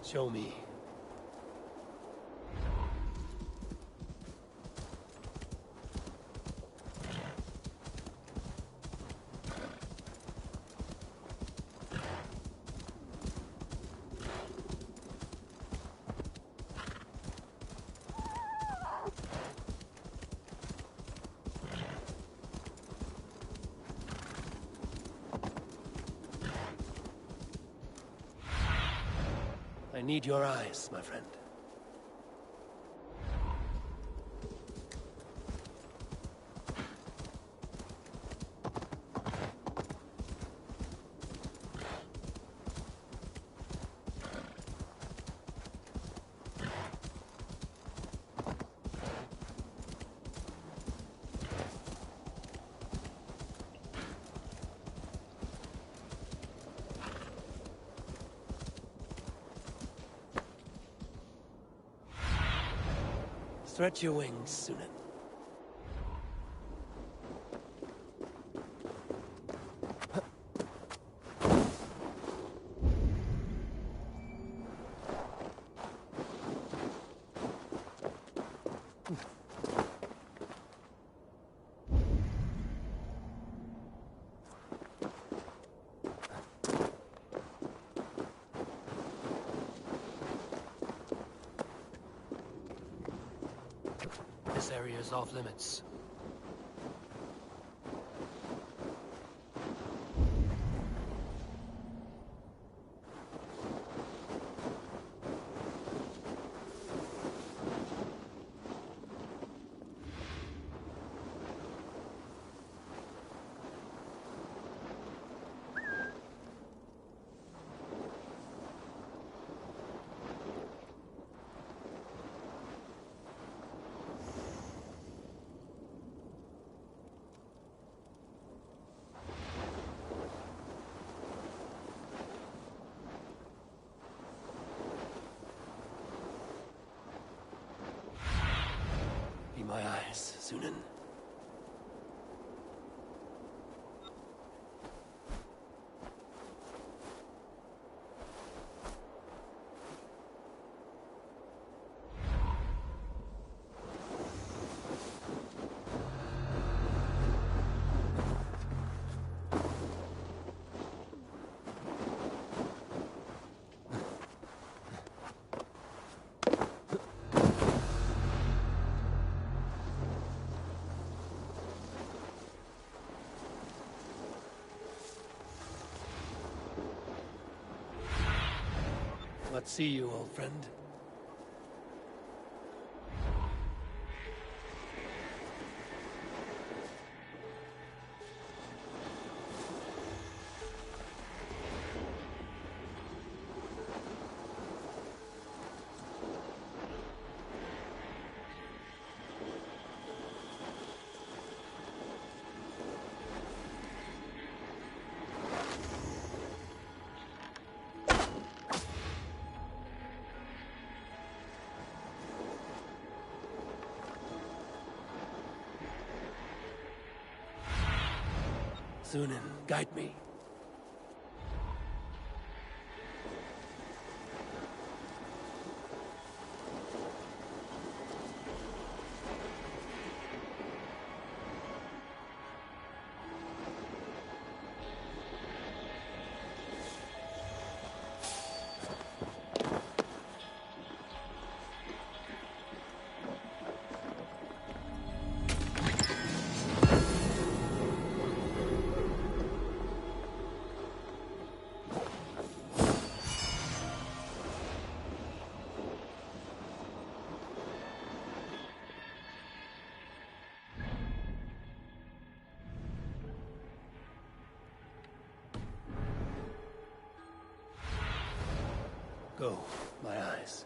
Show me. I need your eyes, my friend. Stretch your wings, Sunan. This area is off limits. Sunan. What see you, old friend? Sunan, guide me. Go, my eyes.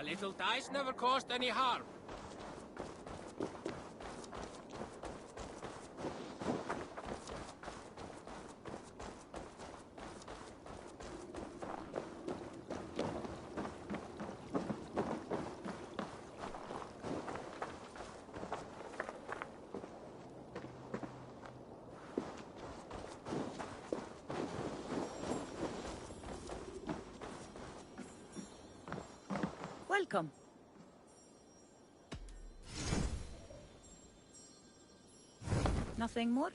little dice never caused any harm. Welcome. Nothing more?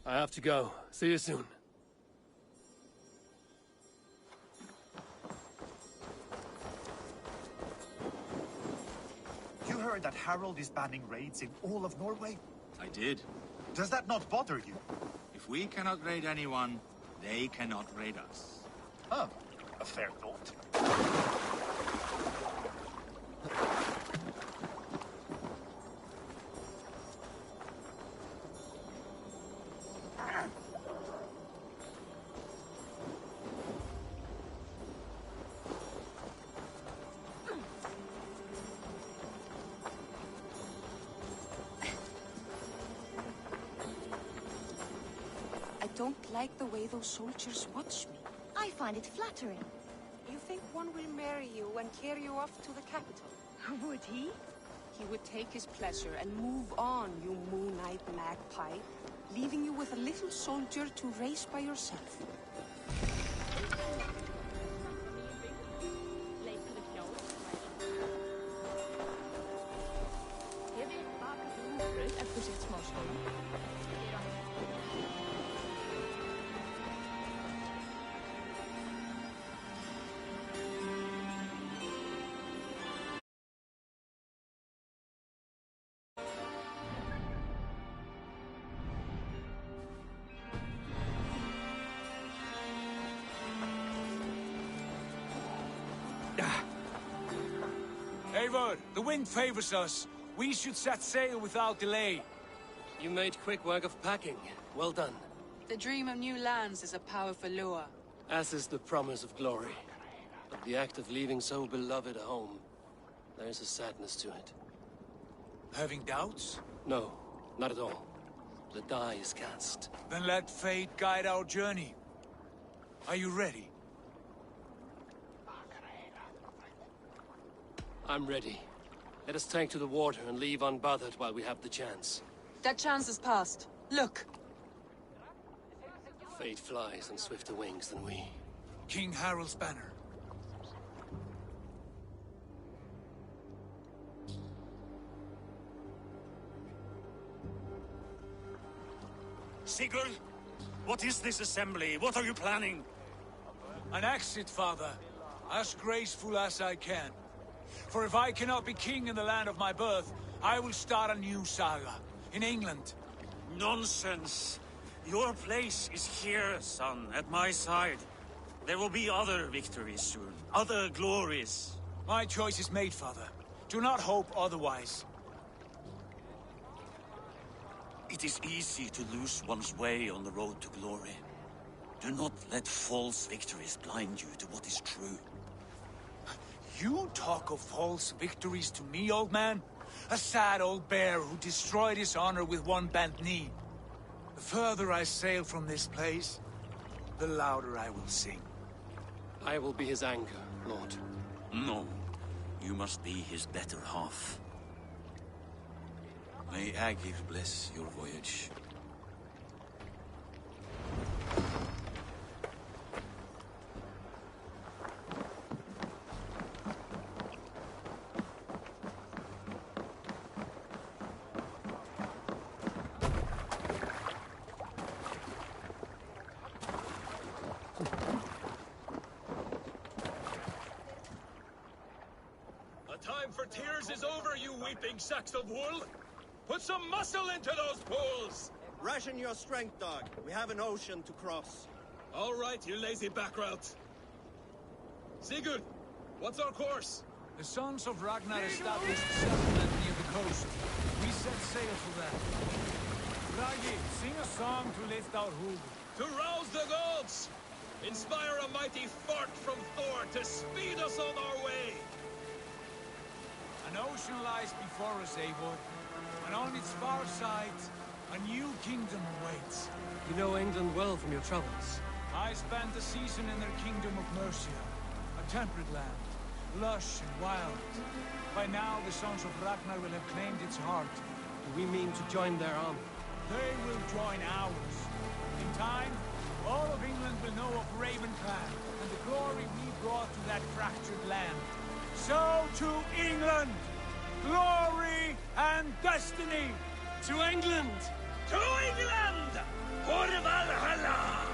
I have to go. See you soon. You heard that Harold is banning raids in all of Norway? I did. Does that not bother you? If we cannot raid anyone, they cannot raid us. Huh. A fair thought. I don't like the way those soldiers watch me. I find it flattering. You think one will marry you and carry you off to the capital? Would he? He would take his pleasure and move on, you moon-eyed magpie, leaving you with a little soldier to raise by yourself. Eivor, the wind favors us. We should set sail without delay. You made quick work of packing. Well done. The dream of new lands is a powerful lure. As is the promise of glory. But the act of leaving so beloved a home, there's a sadness to it. Having doubts? No, not at all. The die is cast. Then let fate guide our journey. Are you ready? I'm ready. Let us take to the water and leave unbothered while we have the chance. That chance is past. Look. Fate flies on swifter wings than we. King Harold's banner. Sigurd, what is this assembly? What are you planning? An exit, father. As graceful as I can. For if I cannot be king in the land of my birth, I will start a new saga. In England. Nonsense. Your place is here, son, at my side. There will be other victories soon. Other glories. My choice is made, father. Do not hope otherwise. It is easy to lose one's way on the road to glory. Do not let false victories blind you to what is true. You talk of false victories to me, old man? A sad old bear who destroyed his honor with one bent knee. The further I sail from this place, the louder I will sing. I will be his anchor, Lord. No. You must be his better half. May Agir bless your voyage. Time for tears is over, you weeping sacks of wool! Put some muscle into those pools! Ration your strength, dog. We have an ocean to cross. All right, you lazy backrout. Sigurd, what's our course? The sons of Ragnar established a settlement near the coast. We set sail for that. Ragi, sing a song to lift our hoof. To rouse the gods! Inspire a mighty fart from Thor to speed us on our way! An ocean lies before us, Eivor, and on its far side, a new kingdom awaits. You know England well from your travels. I spent a season in their kingdom of Mercia, a temperate land, lush and wild. By now, the sons of Ragnar will have claimed its heart. Do we mean to join their army? They will join ours. In time, all of England will know of Raven Clan and the glory we brought to that fractured land. So to England! Glory and destiny! To England! To England! For Valhalla!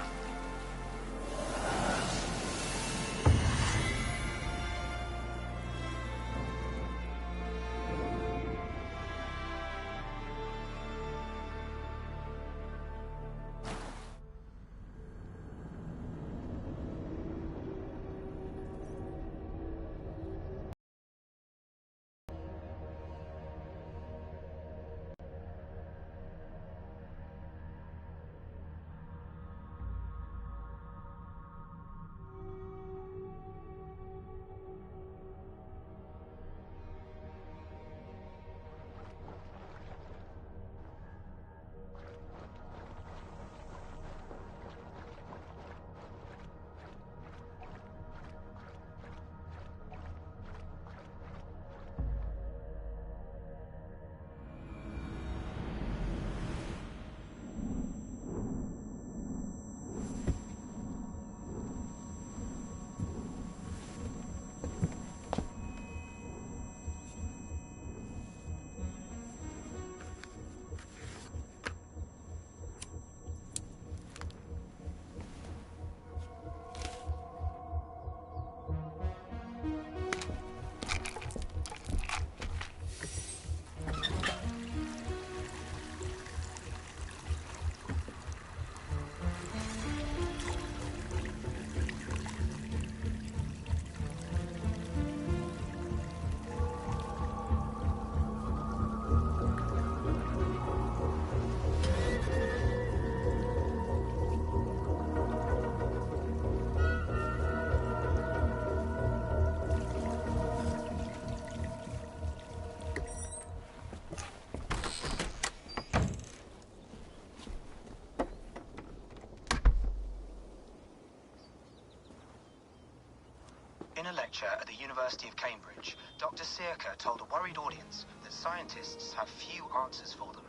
In a lecture at the University of Cambridge, Dr. Sirka told a worried audience that scientists have few answers for them.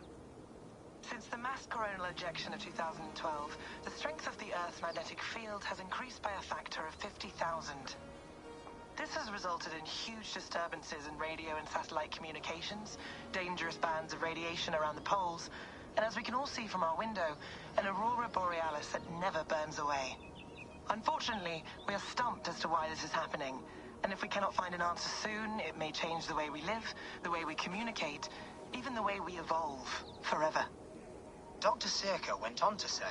Since the mass coronal ejection of 2012, the strength of the Earth's magnetic field has increased by a factor of 50,000. This has resulted in huge disturbances in radio and satellite communications, dangerous bands of radiation around the poles, and as we can all see from our window, an aurora borealis that never burns away. Unfortunately, we are stumped as to why this is happening, and if we cannot find an answer soon, it may change the way we live, the way we communicate, even the way we evolve, forever. Dr. Sirka went on to say,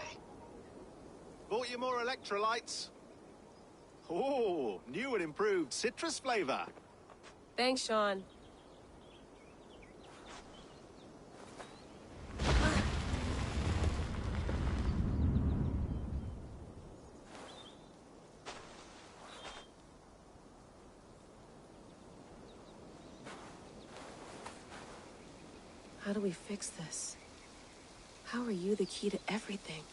Bought you more electrolytes? Oh, new and improved citrus flavor. Thanks, Sean. How do we fix this? How are you the key to everything?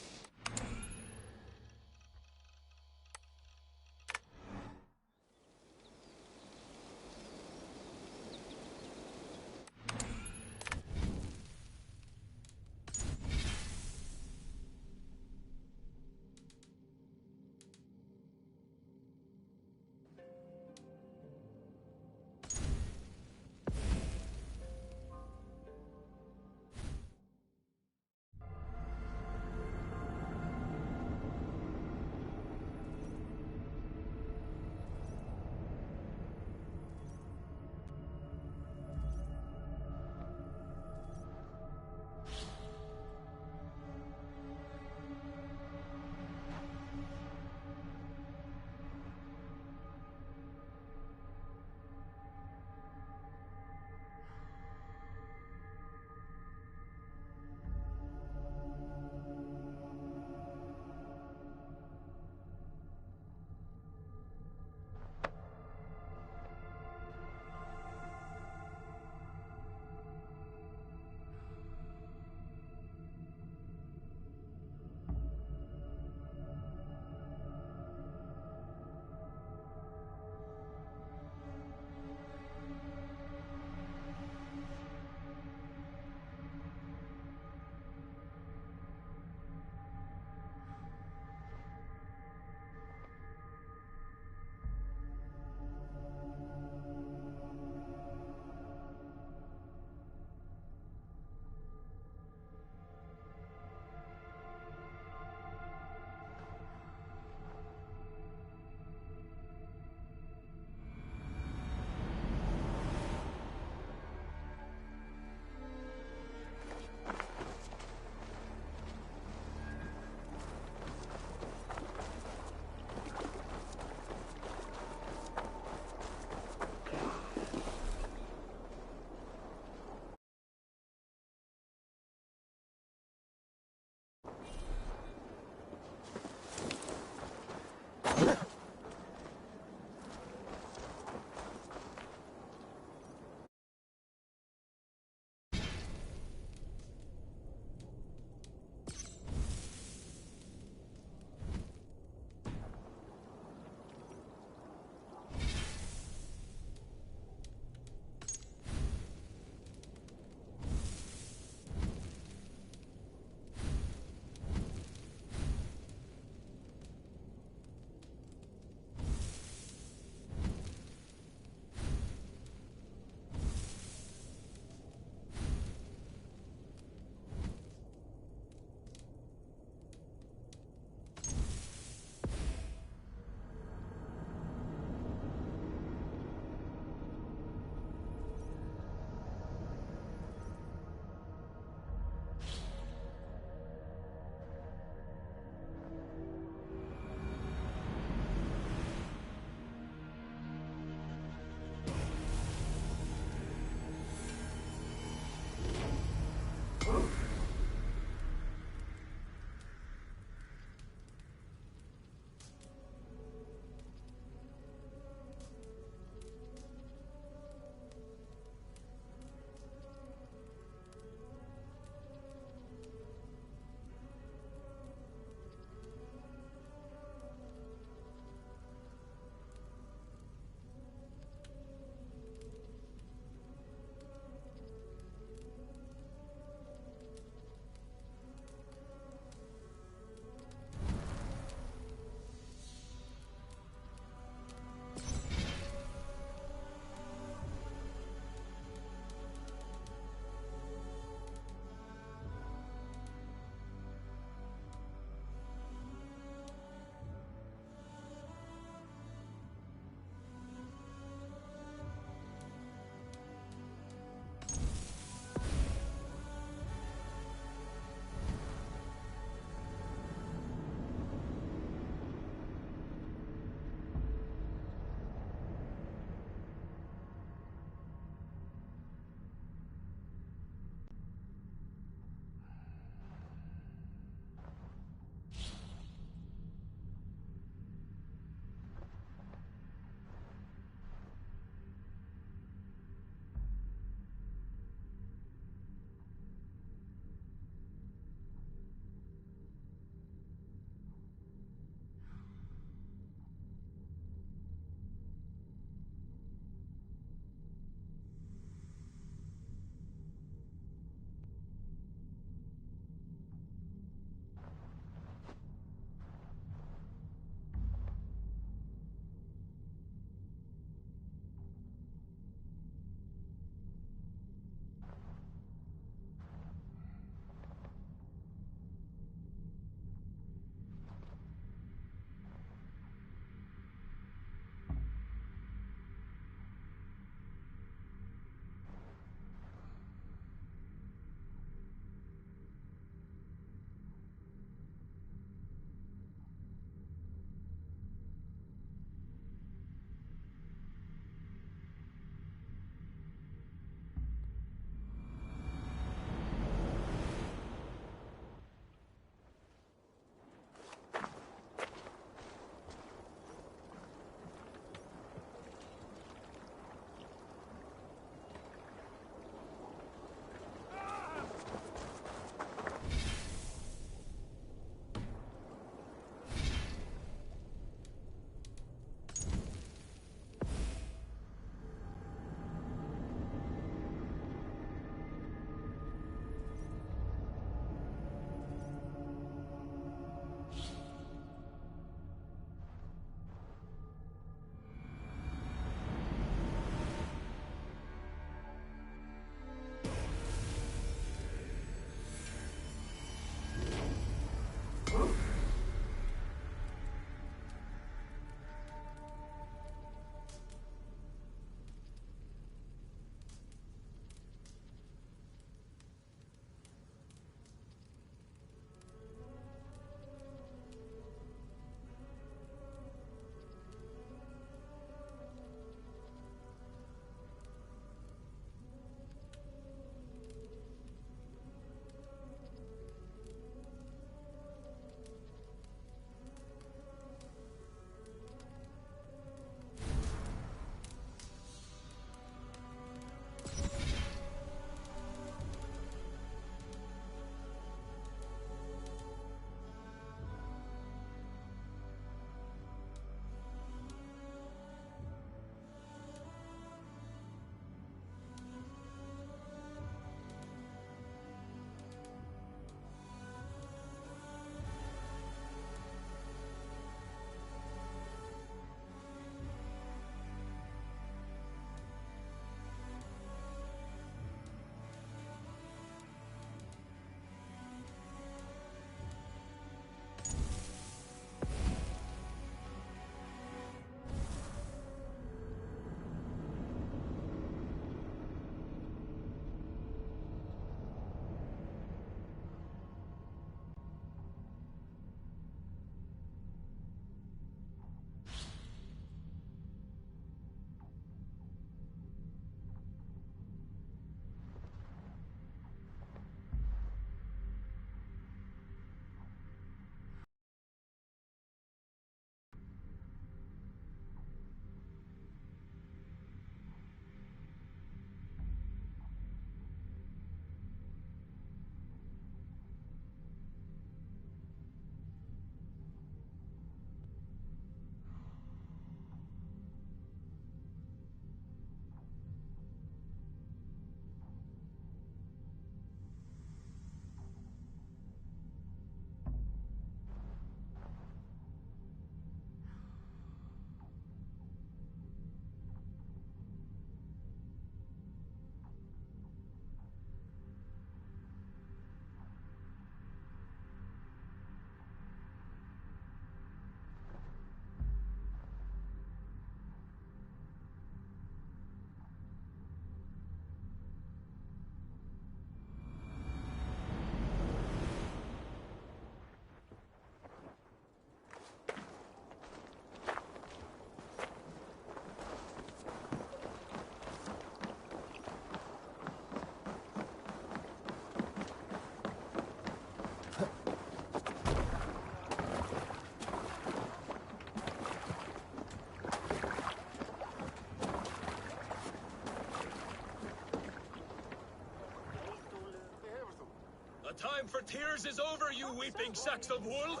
The time for tears is over, you weeping sacks of wool!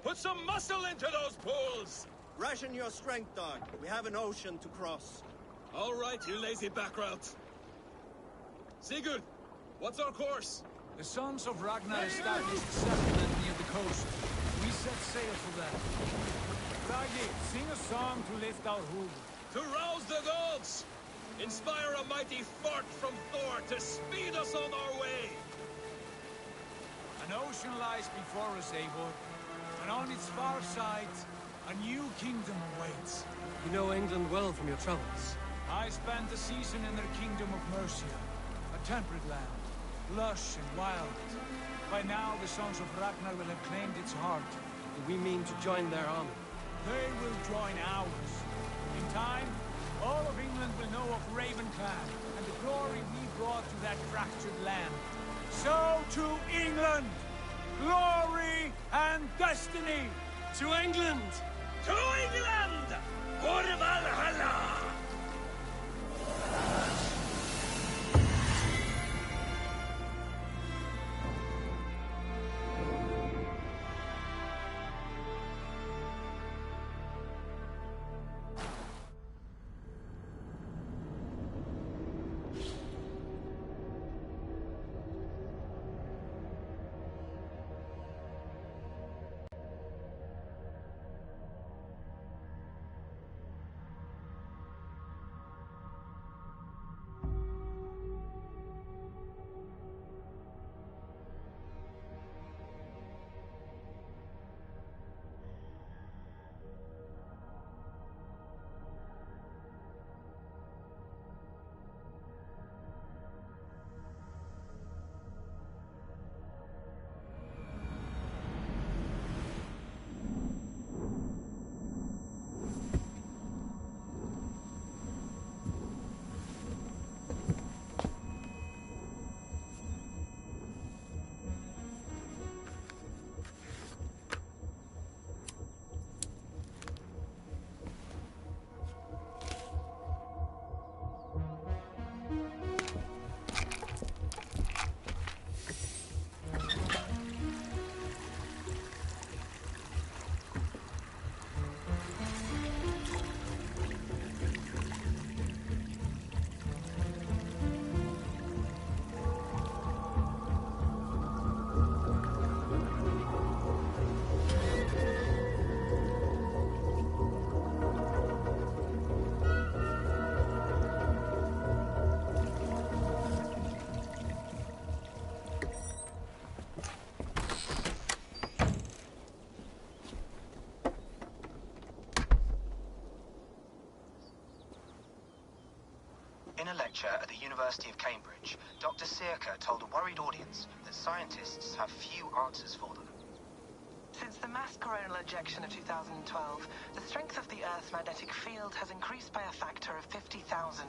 Put some muscle into those pools! Ration your strength, dog. We have an ocean to cross. All right, you lazy backroutes. Sigurd, what's our course? The sons of Ragnar established a settlement near the coast. We set sail for them. Raggi, sing a song to lift our hoof. To rouse the gods! Inspire a mighty fart from Thor to speed us on our way! An ocean lies before us, Eivor, and on its far side, a new kingdom awaits. You know England well from your travels. I spent a season in their kingdom of Mercia, a temperate land, lush and wild. By now, the sons of Ragnar will have claimed its heart. We mean to join their army. They will join ours. In time, all of England will know of Ravenclan and the glory we brought to that fractured land. So to England! Glory and destiny! To England! To England! For Valhalla! In a lecture at the University of Cambridge, Dr. Searcher told a worried audience that scientists have few answers for them. Since the mass coronal ejection of 2012, the strength of the Earth's magnetic field has increased by a factor of 50,000.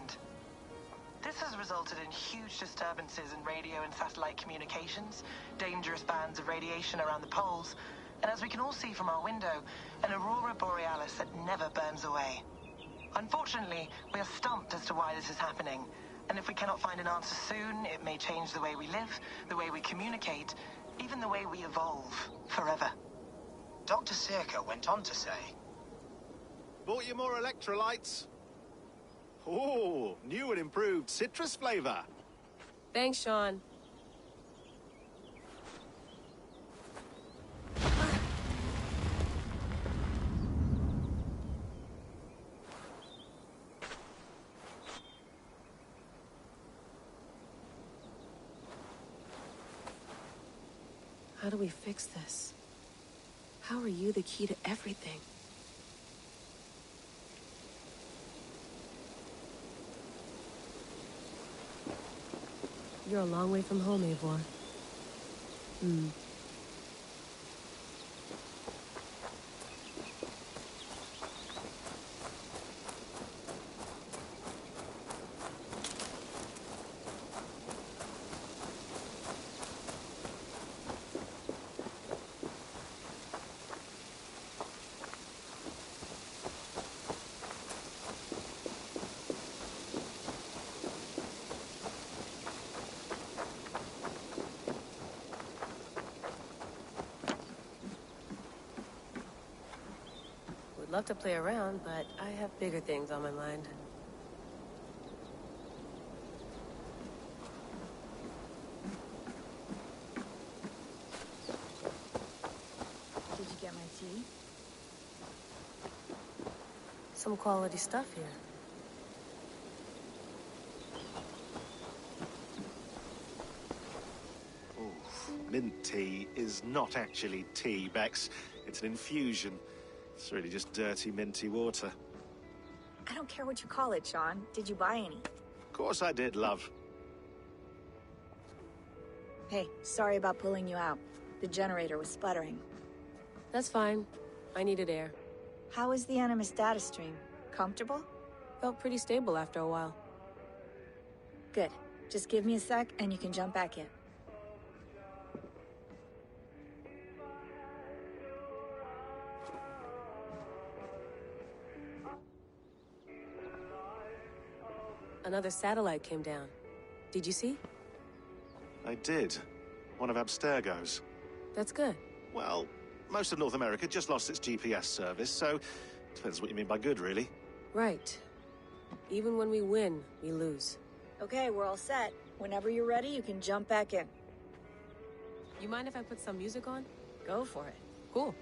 This has resulted in huge disturbances in radio and satellite communications, dangerous bands of radiation around the poles, and as we can all see from our window, an aurora borealis that never burns away. Unfortunately, we are stumped as to why this is happening, and if we cannot find an answer soon, it may change the way we live, the way we communicate, even the way we evolve, forever. Dr. Searcher went on to say, Bought you more electrolytes? Oh, new and improved citrus flavor. Thanks, Sean. How do we fix this? How are you the key to everything? You're a long way from home, Eivor. love to play around, but I have bigger things on my mind. Did you get my tea? Some quality stuff here. Mint tea is not actually tea, Bex. It's an infusion. It's really just dirty, minty water. I don't care what you call it, Sean. Did you buy any? Of course I did, love. Hey, sorry about pulling you out. The generator was sputtering. That's fine. I needed air. How is the Animus data stream? Comfortable? Felt pretty stable after a while. Good. Just give me a sec and you can jump back in. Another satellite came down. Did you see? I did. One of Abstergo's. That's good. Well, most of North America just lost its GPS service, so depends what you mean by good, really. Right. Even when we win, we lose. Okay, we're all set. Whenever you're ready, you can jump back in. You mind if I put some music on? Go for it. Cool.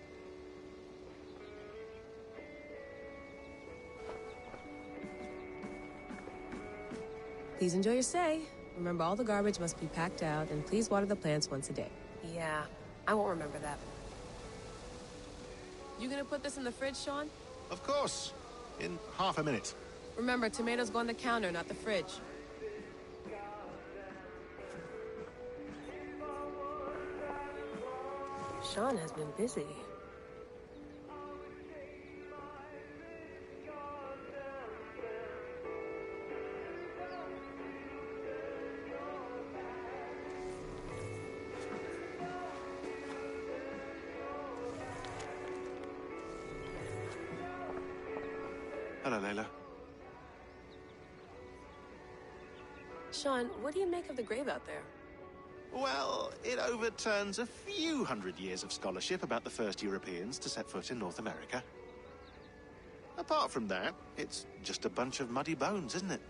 Please enjoy your stay. Remember, all the garbage must be packed out, and please water the plants once a day. Yeah, I won't remember that. You gonna put this in the fridge, Sean? Of course. In half a minute. Remember, tomatoes go on the counter, not the fridge. Sean has been busy. Hello, Layla. Sean, what do you make of the grave out there? Well, it overturns a few hundred years of scholarship about the first Europeans to set foot in North America. Apart from that, it's just a bunch of muddy bones, isn't it?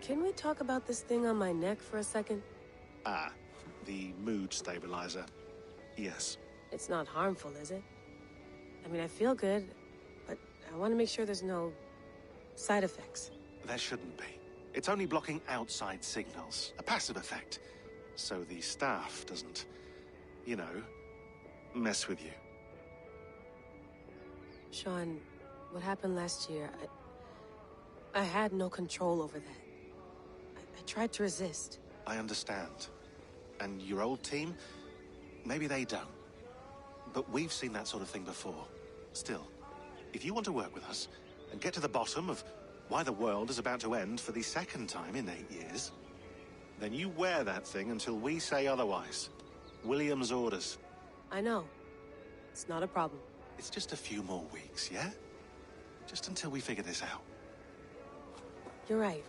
Can we talk about this thing on my neck for a second? Ah, the mood stabilizer. Yes. It's not harmful, is it? I mean, I feel good, but I want to make sure there's no side effects. There shouldn't be. It's only blocking outside signals, a passive effect, so the staff doesn't, you know, mess with you. Sean, what happened last year, I had no control over that. I tried to resist. I understand. And your old team, maybe they don't. But we've seen that sort of thing before. Still, if you want to work with us and get to the bottom of why the world is about to end for the second time in 8 years, then you wear that thing until we say otherwise. William's orders. I know. It's not a problem. It's just a few more weeks, yeah? Just until we figure this out. You're right.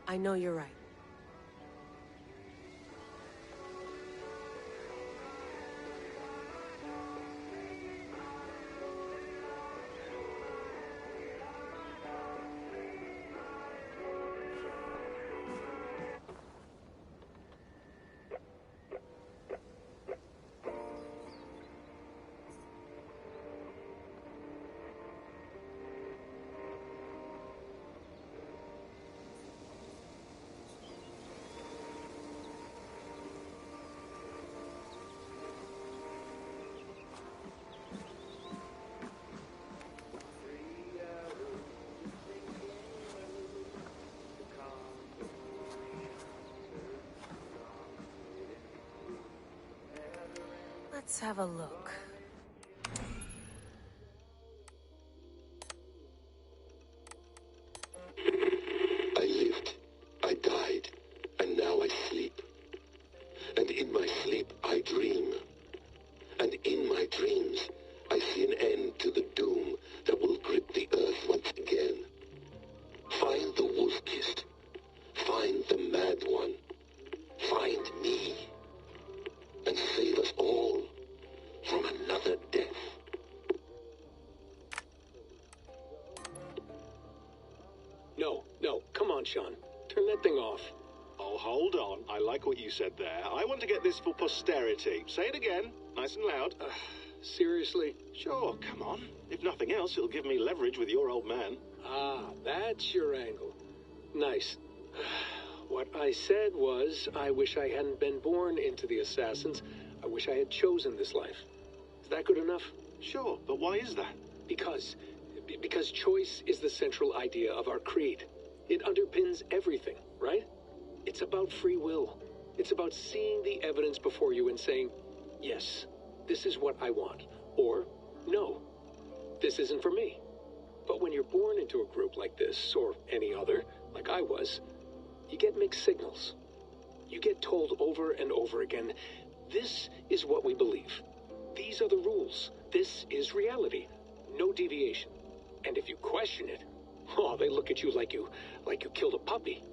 I know you're right. Let's have a look. I lived, I died, and now I sleep. And in my sleep I dream. And in my dreams I see an end to the doom that will grip the earth once again. Find the wolf-kissed. Find the mad one. Find me. And save us all from a Oh, hold on. I like what you said there. I want to get this for posterity. Say it again, nice and loud. Seriously? Sure, come on. If nothing else, it'll give me leverage with your old man. Ah, that's your angle. Nice. What I said was, I wish I hadn't been born into the Assassins. I wish I had chosen this life. Is that good enough? Sure, but why is that? Because choice is the central idea of our creed. It underpins everything, right? It's about free will. It's about seeing the evidence before you and saying, yes, this is what I want. Or, no, this isn't for me. But when you're born into a group like this, or any other, like I was, you get mixed signals. You get told over and over again, this is what we believe. These are the rules. This is reality. No deviation. And if you question it, oh, they look at you like you killed a puppy.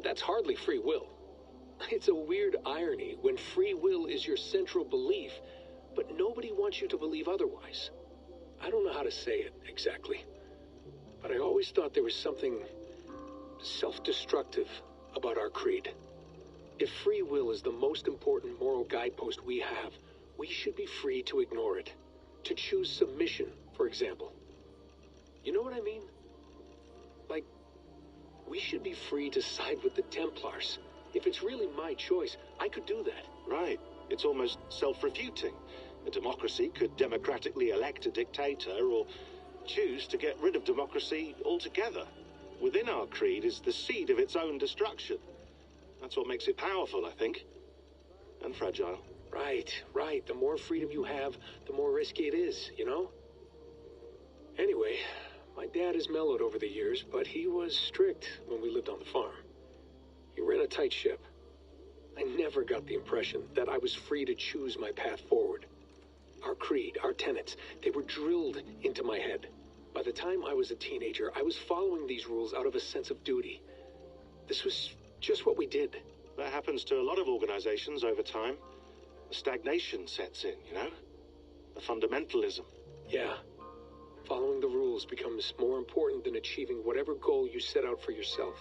That's hardly free will. It's a weird irony when free will is your central belief, but nobody wants you to believe otherwise. I don't know how to say it exactly, but I always thought there was something self-destructive about our creed. If free will is the most important moral guidepost we have, we should be free to ignore it. To choose submission, for example. You know what I mean? Like, we should be free to side with the Templars. If it's really my choice, I could do that. Right. It's almost self-refuting. A democracy could democratically elect a dictator or choose to get rid of democracy altogether. Within our creed is the seed of its own destruction. That's what makes it powerful, I think. And fragile. Right. The more freedom you have, the more risky it is, you know? Anyway, my dad has mellowed over the years, but he was strict when we lived on the farm. He ran a tight ship. I never got the impression that I was free to choose my path forward. Our creed, our tenets, they were drilled into my head. By the time I was a teenager, I was following these rules out of a sense of duty. This was just what we did. That happens to a lot of organizations over time. The stagnation sets in, you know? The fundamentalism. Yeah. Following the rules becomes more important than achieving whatever goal you set out for yourself.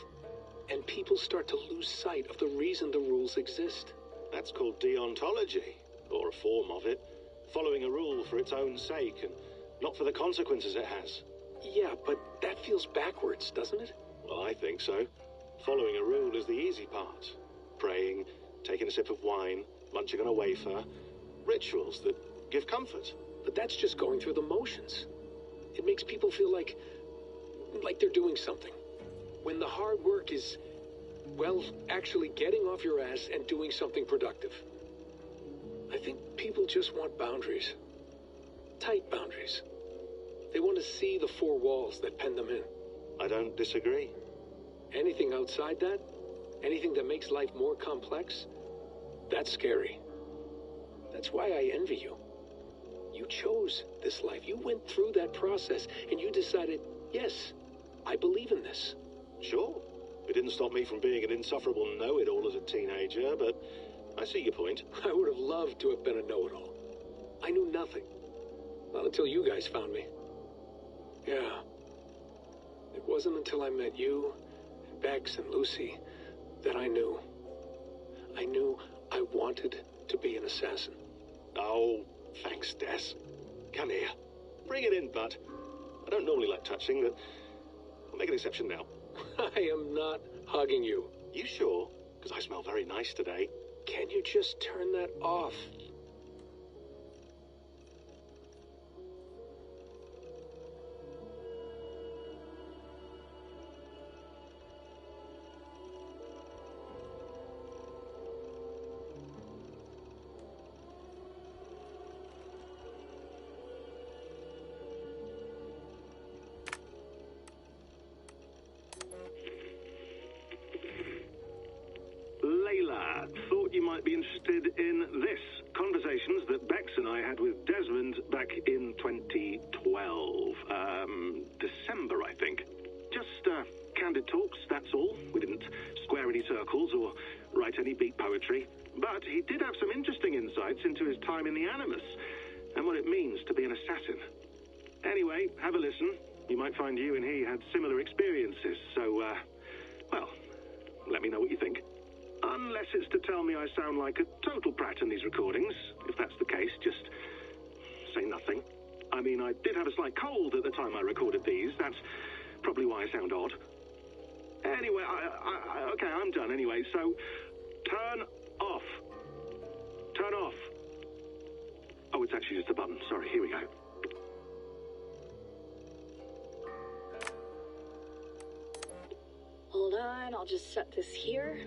And people start to lose sight of the reason the rules exist. That's called deontology, or a form of it. Following a rule for its own sake, and not for the consequences it has. Yeah, but that feels backwards, doesn't it? Well, I think so. Following a rule is the easy part. Praying, taking a sip of wine, munching on a wafer. Rituals that give comfort. But that's just going through the motions. It makes people feel like they're doing something. When the hard work is, well, actually getting off your ass and doing something productive. I think people just want boundaries. Tight boundaries. They want to see the four walls that pen them in. I don't disagree. Anything outside that, anything that makes life more complex, that's scary. That's why I envy you. You chose this life. You went through that process, and you decided, yes, I believe in this. Sure. It didn't stop me from being an insufferable know-it-all as a teenager, but I see your point. I would have loved to have been a know-it-all. I knew nothing. Not until you guys found me. Yeah. It wasn't until I met you, and Bex, and Lucy, that I knew. I knew I wanted to be an assassin. Oh, thanks, Des. Come here. Bring it in, bud. I don't normally like touching, but I'll make an exception now. I am not hugging you. You sure? Because I smell very nice today. Can you just turn that off? Layla, thought you might be interested in this. Conversations that Bex and I had with Desmond back in 2012. December, I think. Just candid talks, that's all. We didn't square any circles or write any beat poetry. But he did have some interesting insights into his time in the Animus and what it means to be an assassin. Anyway, have a listen. You might find you and he had similar experiences, so, well, let me know what you think. Unless it's to tell me I sound like a total prat in these recordings. If that's the case, just say nothing. I mean, I did have a slight cold at the time I recorded these. That's probably why I sound odd. Anyway, okay, I'm done anyway, so turn off. Turn off. Oh, it's actually just a button. Sorry, here we go. Hold on, I'll just set this here.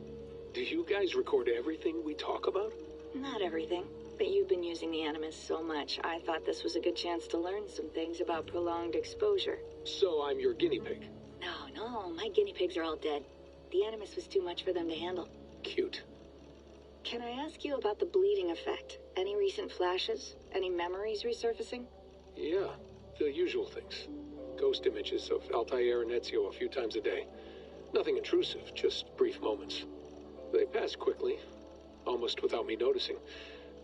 Do you guys record everything we talk about? Not everything, but you've been using the Animus so much, I thought this was a good chance to learn some things about prolonged exposure. So I'm your guinea pig? No, my guinea pigs are all dead. The Animus was too much for them to handle. Cute. Can I ask you about the bleeding effect? Any recent flashes? Any memories resurfacing? Yeah, the usual things. Ghost images of Altair and Ezio a few times a day. Nothing intrusive, just brief moments. They pass quickly, almost without me noticing.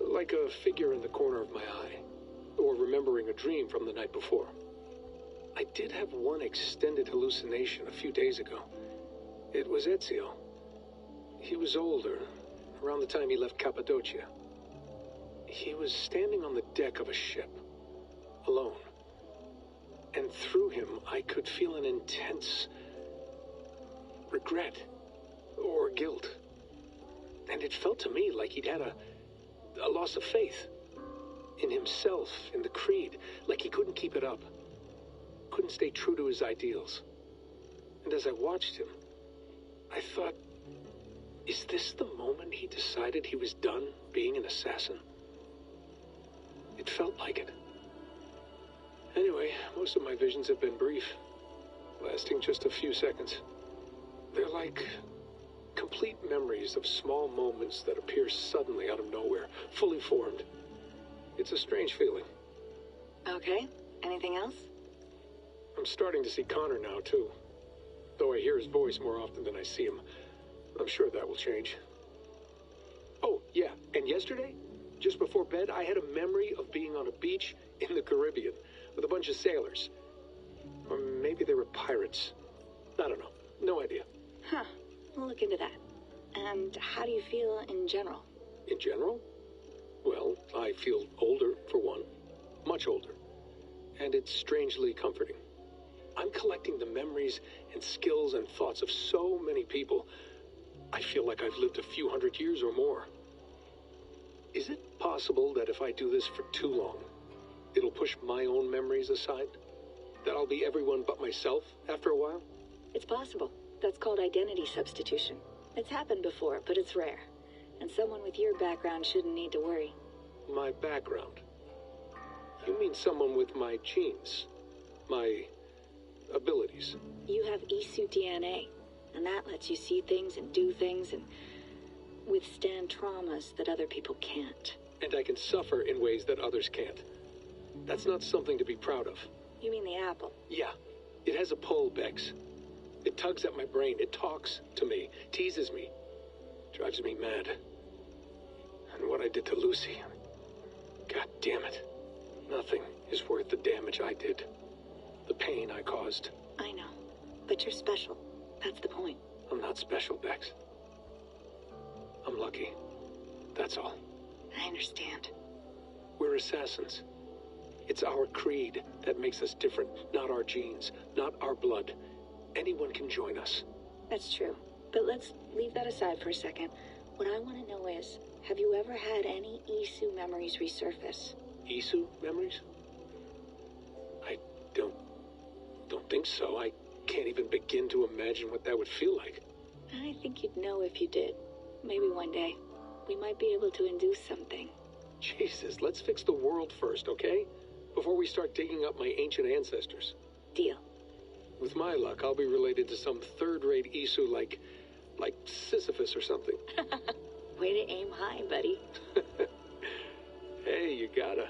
Like a figure in the corner of my eye. Or remembering a dream from the night before. I did have one extended hallucination a few days ago. It was Ezio. He was older, around the time he left Cappadocia. He was standing on the deck of a ship, alone. And through him, I could feel an intense regret or guilt. And it felt to me like he'd had a loss of faith in himself, in the creed, like he couldn't keep it up, couldn't stay true to his ideals. And as I watched him, I thought, is this the moment he decided he was done being an assassin? It felt like it. Anyway, most of my visions have been brief, lasting just a few seconds. They're like complete memories of small moments that appear suddenly out of nowhere, fully formed. It's a strange feeling. Okay, anything else? I'm starting to see Connor now, too. Though I hear his voice more often than I see him. I'm sure that will change. Oh, yeah, and yesterday, just before bed, I had a memory of being on a beach in the Caribbean with a bunch of sailors. Or maybe they were pirates. I don't know. No idea. Huh. We'll look into that. And how do you feel in general? In general? Well, I feel older, for one. Much older. And it's strangely comforting. I'm collecting the memories and skills and thoughts of so many people. I feel like I've lived a few hundred years or more. Is it possible that if I do this for too long, it'll push my own memories aside? That I'll be everyone but myself after a while? It's possible. That's called identity substitution. It's happened before, but it's rare. And someone with your background shouldn't need to worry. My background? You mean someone with my genes? My abilities? You have Isu DNA, and that lets you see things and do things and withstand traumas that other people can't. And I can suffer in ways that others can't. That's not something to be proud of. You mean the apple? Yeah. It has a pull, Bex. It tugs at my brain. It talks to me. Teases me. Drives me mad. And what I did to Lucy... God damn it. Nothing is worth the damage I did. The pain I caused. I know. But you're special. That's the point. I'm not special, Bex. I'm lucky. That's all. I understand. We're assassins. It's our creed that makes us different, not our genes, not our blood. Anyone can join us. That's true. But let's leave that aside for a second. What I want to know is, have you ever had any Isu memories resurface? Isu memories? I don't think so. I can't even begin to imagine what that would feel like. I think you'd know if you did. Maybe one day, we might be able to induce something. Jesus, let's fix the world first, okay? Before we start digging up my ancient ancestors. Deal. With my luck, I'll be related to some third-rate Isu like Sisyphus or something. Way to aim high, buddy. Hey, you gotta.